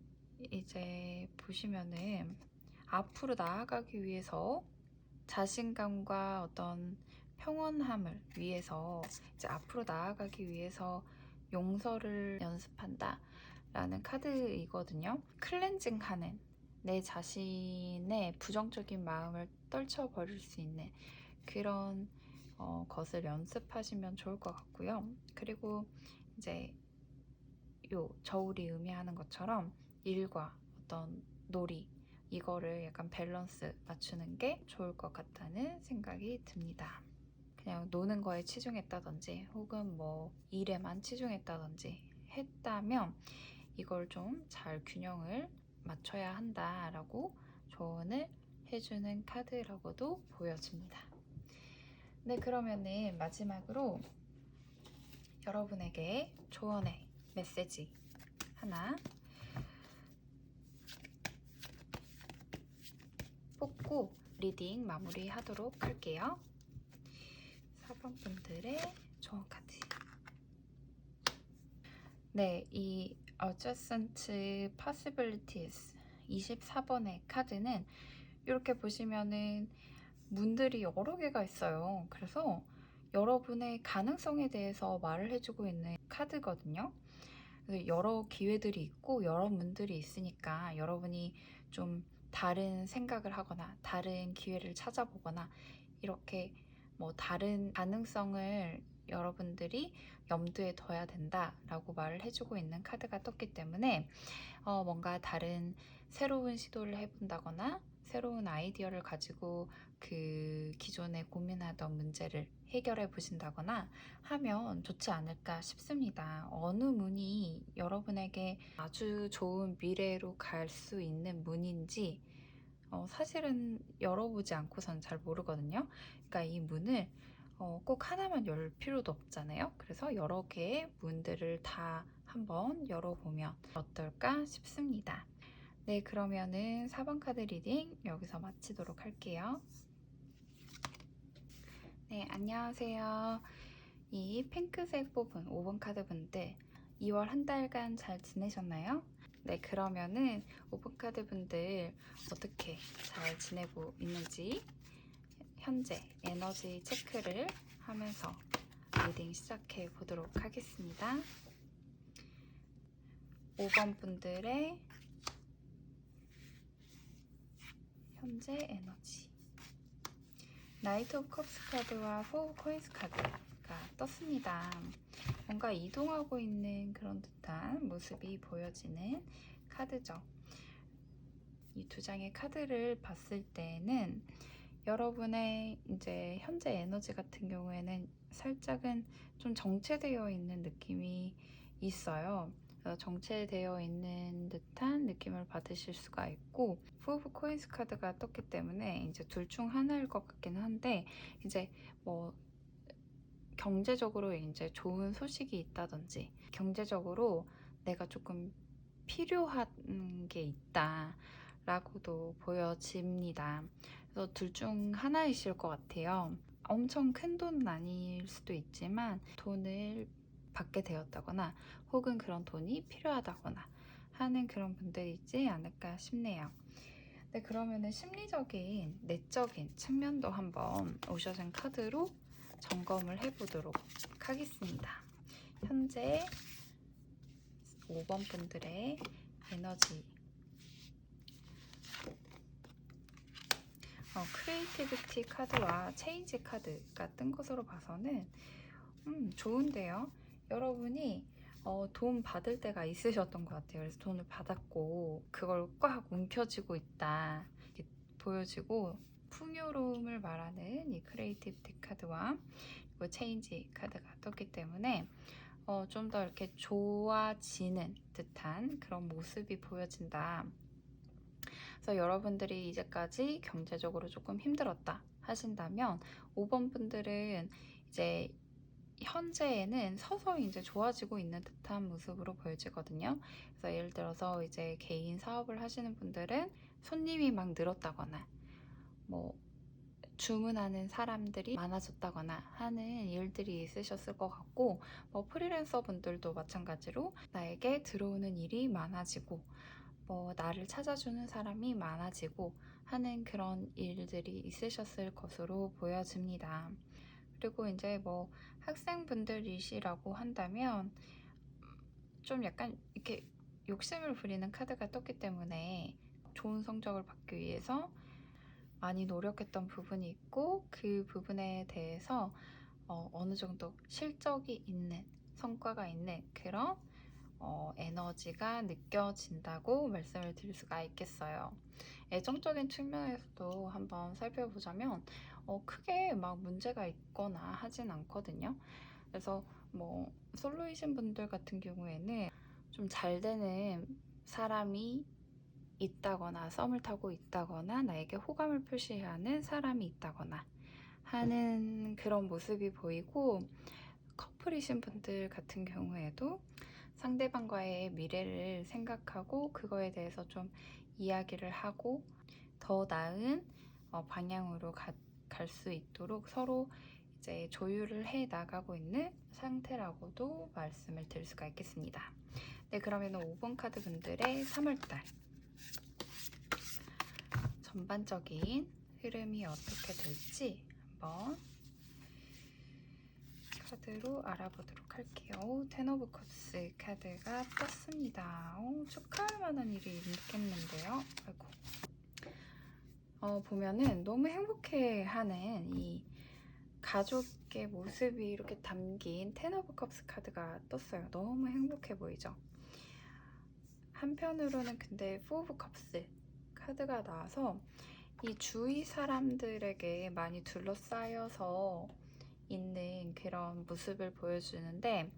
Speaker 1: 이제 보시면은 앞으로 나아가기 위해서 자신감과 어떤 평온함을 위해서 이제 앞으로 나아가기 위해서 용서를 연습한다 라는 카드이거든요. 클렌징하는 내 자신의 부정적인 마음을 떨쳐버릴 수 있는 그런 것을 연습하시면 좋을 것 같고요. 그리고 이제 요 저울이 의미하는 것처럼 일과 어떤 놀이 이거를 약간 밸런스 맞추는 게 좋을 것 같다는 생각이 듭니다. 그냥 노는 거에 치중했다든지 혹은 뭐 일에만 치중했다든지 했다면 이걸 좀 잘 균형을 맞춰야 한다라고 조언을 해주는 카드라고도 보여집니다. 네, 그러면은 마지막으로 여러분에게 조언의 메시지 하나 뽑고 리딩 마무리하도록 할게요. 4번 분들의 조언 카드. 네, 이 Adjacent Possibilities 24번의 카드는 이렇게 보시면은 문들이 여러 개가 있어요. 그래서 여러분의 가능성에 대해서 말을 해주고 있는 카드거든요. 그래서 여러 기회들이 있고 여러 문들이 있으니까 여러분이 좀 다른 생각을 하거나 다른 기회를 찾아보거나 이렇게 뭐 다른 가능성을 여러분들이 염두에 둬야 된다라고 말을 해주고 있는 카드가 떴기 때문에 뭔가 다른 새로운 시도를 해본다거나 새로운 아이디어를 가지고 그 기존에 고민하던 문제를 해결해 보신다거나 하면 좋지 않을까 싶습니다. 어느 문이 여러분에게 아주 좋은 미래로 갈 수 있는 문인지 사실은 열어보지 않고선 잘 모르거든요. 그러니까 이 문을 꼭 하나만 열 필요도 없잖아요. 그래서 여러 개의 문들을 다 한번 열어보면 어떨까 싶습니다. 네, 그러면은 4번 카드 리딩 여기서 마치도록 할게요. 네, 안녕하세요. 이 핑크색 뽑은 5번 카드 분들 2월 한 달간 잘 지내셨나요? 네, 그러면은 5번 카드 분들 어떻게 잘 지내고 있는지 현재 에너지 체크를 하면서 리딩 시작해 보도록 하겠습니다. 5번 분들의 현재 에너지, 나이트 오브 컵스 카드와 포 오브 코인스 카드가 떴습니다. 뭔가 이동하고 있는 그런 듯한 모습이 보여지는 카드죠. 이 두 장의 카드를 봤을 때는 여러분의 이제 현재 에너지 같은 경우에는 살짝은 좀 정체되어 있는 느낌이 있어요. 정체되어 있는 듯한 느낌을 받으실 수가 있고, 포 오브 코인스 카드가 떴기 때문에 이제 둘 중 하나일 것 같긴 한데, 이제 뭐 경제적으로 이제 좋은 소식이 있다든지 경제적으로 내가 조금 필요한 게 있다라고도 보여집니다. 그래서 둘 중 하나이실 것 같아요. 엄청 큰 돈은 아닐 수도 있지만 돈을 받게 되었다거나 혹은 그런 돈이 필요하다거나 하는 그런 분들이지 않을까 싶네요. 네, 그러면은 심리적인, 내적인 측면도 한번 오셔준 카드로 점검을 해보도록 하겠습니다. 현재 5번 분들의 에너지, 크리에이티비티 카드와 체인지 카드가 뜬 것으로 봐서는 좋은데요. 여러분이 돈 받을 때가 있으셨던 것 같아요. 그래서 돈을 받았고 그걸 꽉 움켜쥐고 있다 이렇게 보여지고, 풍요로움을 말하는 이 크리에이티비티 카드와 그리고 체인지 카드가 떴기 때문에 좀 더 이렇게 좋아지는 듯한 그런 모습이 보여진다. 그래서 여러분들이 이제까지 경제적으로 조금 힘들었다 하신다면 5번 분들은 이제 현재에는 서서히 이제 좋아지고 있는 듯한 모습으로 보여지거든요. 그래서 예를 들어서 이제 개인 사업을 하시는 분들은 손님이 막 늘었다거나 뭐 주문하는 사람들이 많아졌다거나 하는 일들이 있으셨을 것 같고, 뭐 프리랜서 분들도 마찬가지로 나에게 들어오는 일이 많아지고 뭐 나를 찾아주는 사람이 많아지고 하는 그런 일들이 있으셨을 것으로 보여집니다. 그리고 이제 뭐 학생분들이시라고 한다면 좀 약간 이렇게 욕심을 부리는 카드가 떴기 때문에 좋은 성적을 받기 위해서 많이 노력했던 부분이 있고 그 부분에 대해서 어느 정도 실적이 있는 성과가 있는 그런 에너지가 느껴진다고 말씀을 드릴 수가 있겠어요. 애정적인 측면에서도 한번 살펴보자면 크게 막 문제가 있거나 하진 않거든요. 그래서 뭐 솔로이신 분들 같은 경우에는 좀 잘 되는 사람이 있다거나 썸을 타고 있다거나 나에게 호감을 표시하는 사람이 있다거나 하는 그런 모습이 보이고, 커플이신 분들 같은 경우에도 상대방과의 미래를 생각하고 그거에 대해서 좀 이야기를 하고 더 나은 방향으로 갈 수 있도록 서로 이제 조율을 해 나가고 있는 상태라고도 말씀을 드릴 수가 있겠습니다. 네, 그러면 5번 카드 분들의 3월달 전반적인 흐름이 어떻게 될지 한번 카드로 알아보도록 할게요. 텐 오브 컵스 카드가 떴습니다. 축하할 만한 일이 있겠는데요. 아이고. 보면은 너무 행복해하는 이 가족의 모습이 이렇게 담긴 텐 오브 컵스 카드가 떴어요. 너무 행복해 보이죠? 한편으로는 근데 포 오브 컵스 카드가 나와서 이 주위 사람들에게 많이 둘러싸여서 있는 그런 모습을 보여주는데,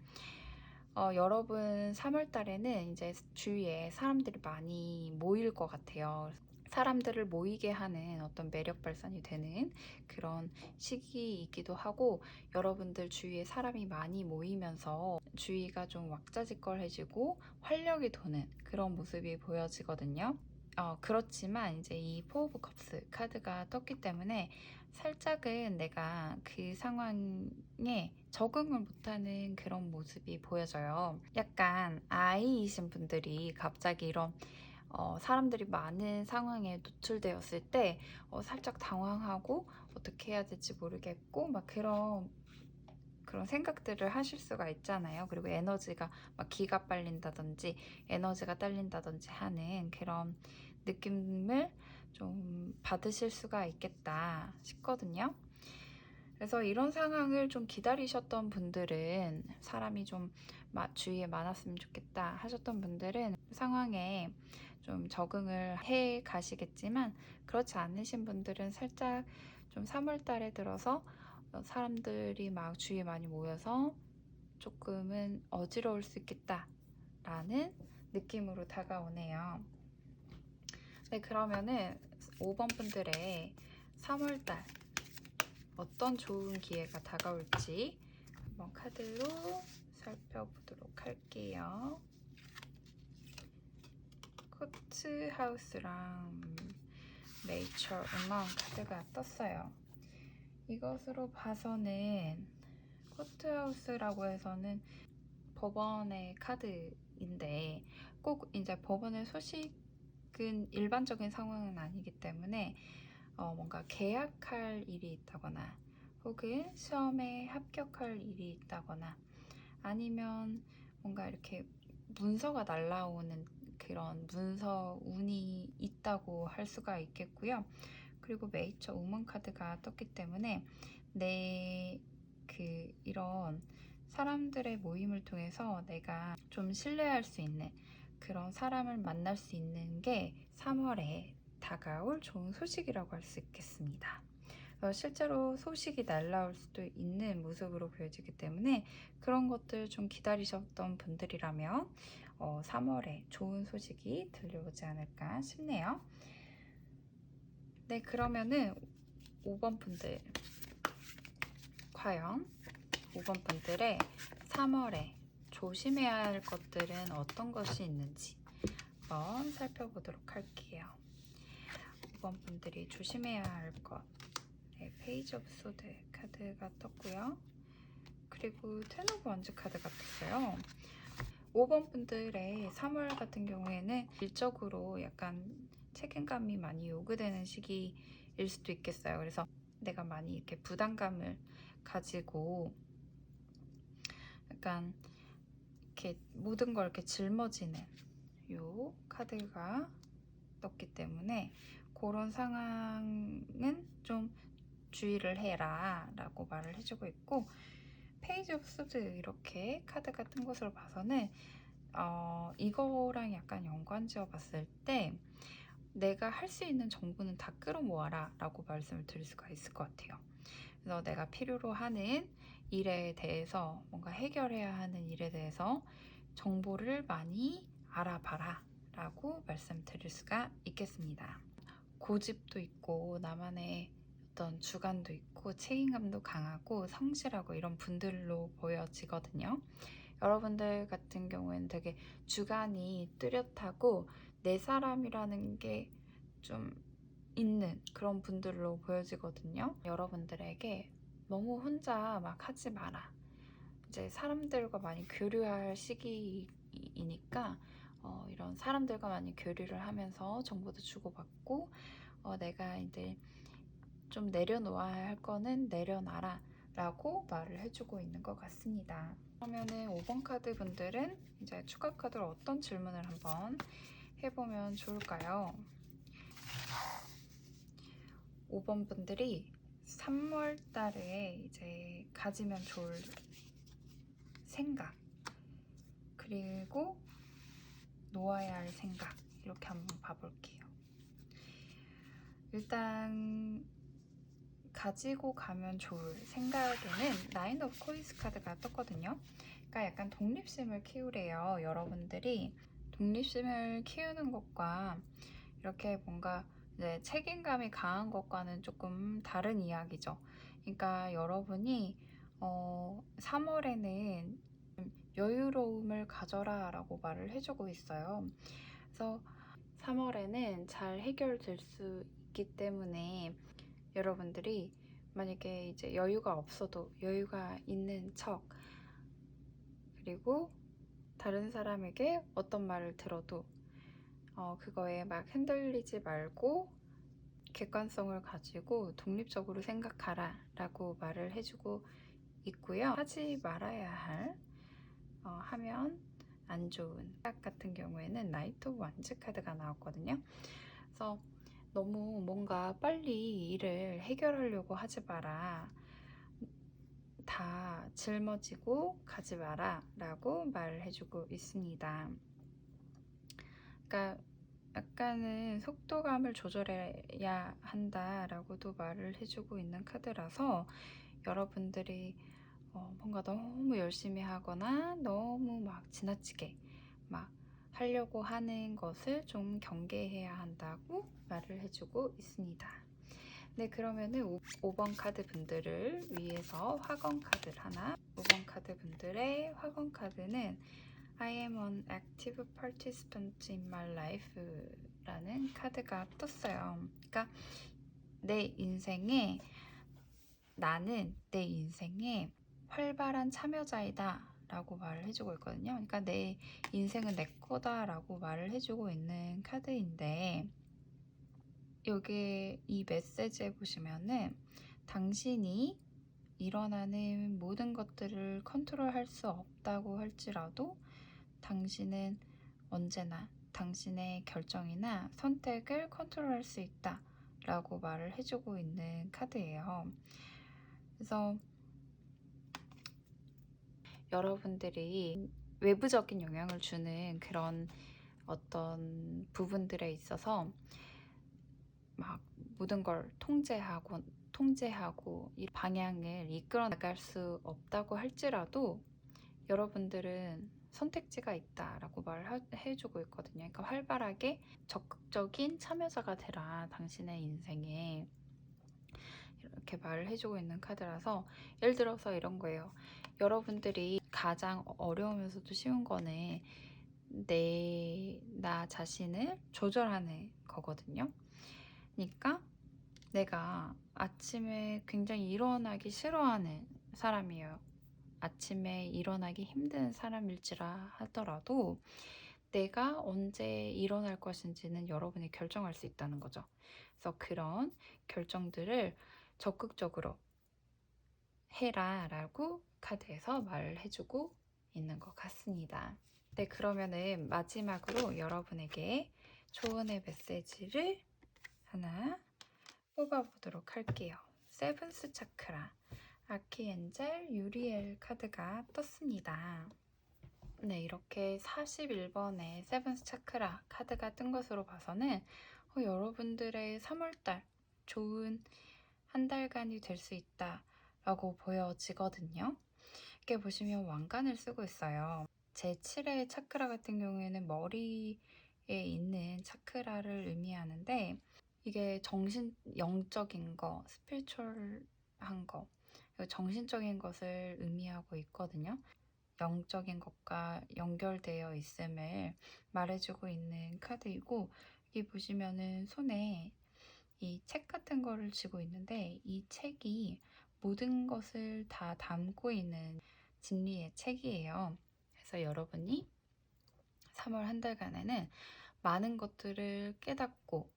Speaker 1: 여러분 3월 달에는 이제 주위에 사람들이 많이 모일 것 같아요. 사람들을 모이게 하는 어떤 매력 발산이 되는 그런 시기이기도 하고, 여러분들 주위에 사람이 많이 모이면서 주위가 좀 왁자지껄해지고 활력이 도는 그런 모습이 보여지거든요. 그렇지만 이제 이 포 오브 컵스 카드가 떴기 때문에 살짝은 내가 그 상황에 적응을 못하는 그런 모습이 보여져요. 약간 아이이신 분들이 갑자기 이런 사람들이 많은 상황에 노출되었을 때 살짝 당황하고 어떻게 해야 될지 모르겠고 막 그런 생각들을 하실 수가 있잖아요. 그리고 에너지가 막 기가 빨린다든지 에너지가 딸린다든지 하는 그런 느낌을 좀 받으실 수가 있겠다 싶거든요. 그래서 이런 상황을 좀 기다리셨던 분들은, 사람이 좀 주위에 많았으면 좋겠다 하셨던 분들은 상황에 좀 적응을 해 가시겠지만, 그렇지 않으신 분들은 살짝 좀 3월 달에 들어서 사람들이 막 주위에 많이 모여서 조금은 어지러울 수 있겠다라는 느낌으로 다가오네요. 네, 그러면은 5번 분들의 3월 달 어떤 좋은 기회가 다가올지 한번 카드로 살펴보도록 할게요. 코트 하우스랑 네이처 우먼 카드가 떴어요. 이것으로 봐서는 코트 하우스라고 해서는 법원의 카드인데, 꼭 이제 법원의 소식은 일반적인 상황은 아니기 때문에 뭔가 계약할 일이 있다거나 혹은 시험에 합격할 일이 있다거나 아니면 뭔가 이렇게 문서가 날라오는 그런 문서 운이 있다고 할 수가 있겠고요. 그리고 메이처 우먼 카드가 떴기 때문에 이런 사람들의 모임을 통해서 내가 좀 신뢰할 수 있는 그런 사람을 만날 수 있는 게 3월에 다가올 좋은 소식이라고 할 수 있겠습니다. 실제로 소식이 날라올 수도 있는 모습으로 보여지기 때문에 그런 것들 좀 기다리셨던 분들이라면 3월에 좋은 소식이 들려오지 않을까 싶네요. 네, 그러면은 5번 분들, 과연 5번 분들의 3월에 조심해야 할 것들은 어떤 것이 있는지 한번 살펴보도록 할게요. 5번 분들이 조심해야 할 것, 네, 페이지 오브 소드 카드가 떴고요. 그리고 텐 오브 원즈 카드가 떴어요. 5번 분들의 3월 같은 경우에는 일적으로 약간 책임감이 많이 요구되는 시기일 수도 있겠어요. 그래서 내가 많이 이렇게 부담감을 가지고 약간 이렇게 모든 걸 이렇게 짊어지는 요 카드가 떴기 때문에 그런 상황은 좀 주의를 해라 라고 말을 해주고 있고, 페이지 오브 소드 이렇게 카드가 뜬 것으로 봐서는 이거랑 약간 연관지어 봤을 때 내가 할 수 있는 정보는 다 끌어모아라 라고 말씀을 드릴 수가 있을 것 같아요. 그래서 내가 필요로 하는 일에 대해서, 뭔가 해결해야 하는 일에 대해서 정보를 많이 알아봐라 라고 말씀드릴 수가 있겠습니다. 고집도 있고 나만의 어떤 주관도 있고 책임감도 강하고 성실하고 이런 분들로 보여지거든요. 여러분들 같은 경우에는 되게 주관이 뚜렷하고 내 사람이라는 게 좀 있는 그런 분들로 보여지거든요. 여러분들에게 너무 혼자 막 하지 마라. 이제 사람들과 많이 교류할 시기이니까 이런 사람들과 많이 교류를 하면서 정보도 주고받고 내가 이제 좀 내려놓아야 할 거는 내려놔라 라고 말을 해주고 있는 것 같습니다. 그러면은 5번 카드 분들은 이제 추가 카드로 어떤 질문을 한번 해보면 좋을까요? 5번 분들이 3월 달에 이제 가지면 좋을 생각, 그리고 놓아야 할 생각, 이렇게 한번 봐볼게요. 일단 가지고 가면 좋을 생각에는 나인 오브 코인스 카드가 떴거든요. 그러니까 약간 독립심을 키우래요. 여러분들이 독립심을 키우는 것과 이렇게 뭔가 이제 책임감이 강한 것과는 조금 다른 이야기죠. 그러니까 여러분이 3월에는 여유로움을 가져라 라고 말을 해주고 있어요. 그래서 3월에는 잘 해결될 수 있기 때문에 여러분들이 만약에 이제 여유가 없어도 여유가 있는 척, 그리고 다른 사람에게 어떤 말을 들어도 그거에 막 흔들리지 말고 객관성을 가지고 독립적으로 생각하라 라고 말을 해주고 있고요. 하지 말아야 할 하면 안 좋은 생각 같은 경우에는 나이트 오브 완즈 카드가 나왔거든요. 그래서 너무 뭔가 빨리 일을 해결하려고 하지 마라, 다 짊어지고 가지 마라 라고 말을 해주고 있습니다. 그러니까 약간은 속도감을 조절해야 한다라고도 말을 해주고 있는 카드라서 여러분들이 뭔가 너무 열심히 하거나 너무 막 지나치게 막 하려고 하는 것을 좀 경계해야 한다고 말을 해주고 있습니다. 네, 그러면은 5번 카드 분들을 위해서 화건 카드를 하나, 5번 카드 분들의 화건 카드는 I am an active participant in my life 라는 카드가 떴어요. 그러니까 나는 내 인생에 활발한 참여자이다 라고 말을 해주고 있거든요. 그러니까 내 인생은 내 거다 라고 말을 해주고 있는 카드인데, 여기 이 메시지에 보시면은 당신이 일어나는 모든 것들을 컨트롤할 수 없다고 할지라도 당신은 언제나 당신의 결정이나 선택을 컨트롤할 수 있다 라고 말을 해주고 있는 카드예요. 그래서 여러분들이 외부적인 영향을 주는 그런 어떤 부분들에 있어서 막 모든 걸 통제하고 이 방향을 이끌어 나갈 수 없다고 할지라도 여러분들은 선택지가 있다라고 말해주고 있거든요. 그러니까 활발하게 적극적인 참여자가 되라, 당신의 인생에. 이렇게 말을 해주고 있는 카드라서, 예를 들어서 이런 거예요. 여러분들이 가장 어려우면서도 쉬운 거는 나 자신을 조절하는 거거든요. 그러니까 내가 아침에 굉장히 일어나기 싫어하는 사람이에요. 아침에 일어나기 힘든 사람일지라 하더라도 내가 언제 일어날 것인지는 여러분이 결정할 수 있다는 거죠. 그래서 그런 결정들을 적극적으로 해라 라고 카드에서 말을 해주고 있는 것 같습니다. 네, 그러면은 마지막으로 여러분에게 조언의 메시지를 하나 뽑아보도록 할게요. 세븐스 차크라 아키엔젤 유리엘 카드가 떴습니다. 네, 이렇게 41번의 세븐스 차크라 카드가 뜬 것으로 봐서는 여러분들의 3월달 좋은 한 달간이 될 수 있다라고 보여지거든요. 이렇게 보시면 왕관을 쓰고 있어요. 제7의 차크라 같은 경우에는 머리에 있는 차크라를 의미하는데 이게 영적인 거, 스피리추얼한 거, 정신적인 것을 의미하고 있거든요. 영적인 것과 연결되어 있음을 말해주고 있는 카드이고, 여기 보시면은 손에 이 책 같은 거를 쥐고 있는데 이 책이 모든 것을 다 담고 있는 진리의 책이에요. 그래서 여러분이 3월 한 달간에는 많은 것들을 깨닫고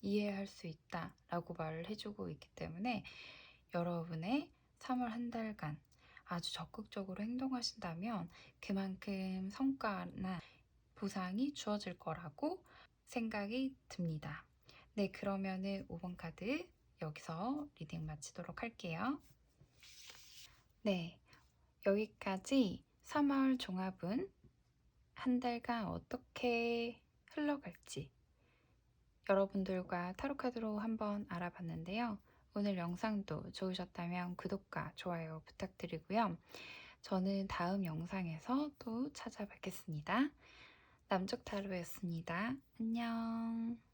Speaker 1: 이해할 수 있다라고 말을 해주고 있기 때문에 여러분의 3월 한 달간 아주 적극적으로 행동하신다면 그만큼 성과나 보상이 주어질 거라고 생각이 듭니다. 네, 그러면은 5번 카드 여기서 리딩 마치도록 할게요. 네, 여기까지 3월 종합은 한 달간 어떻게 흘러갈지 여러분들과 타로카드로 한번 알아봤는데요. 오늘 영상도 좋으셨다면 구독과 좋아요 부탁드리고요. 저는 다음 영상에서 또 찾아뵙겠습니다. 남쪽 타로였습니다. 안녕.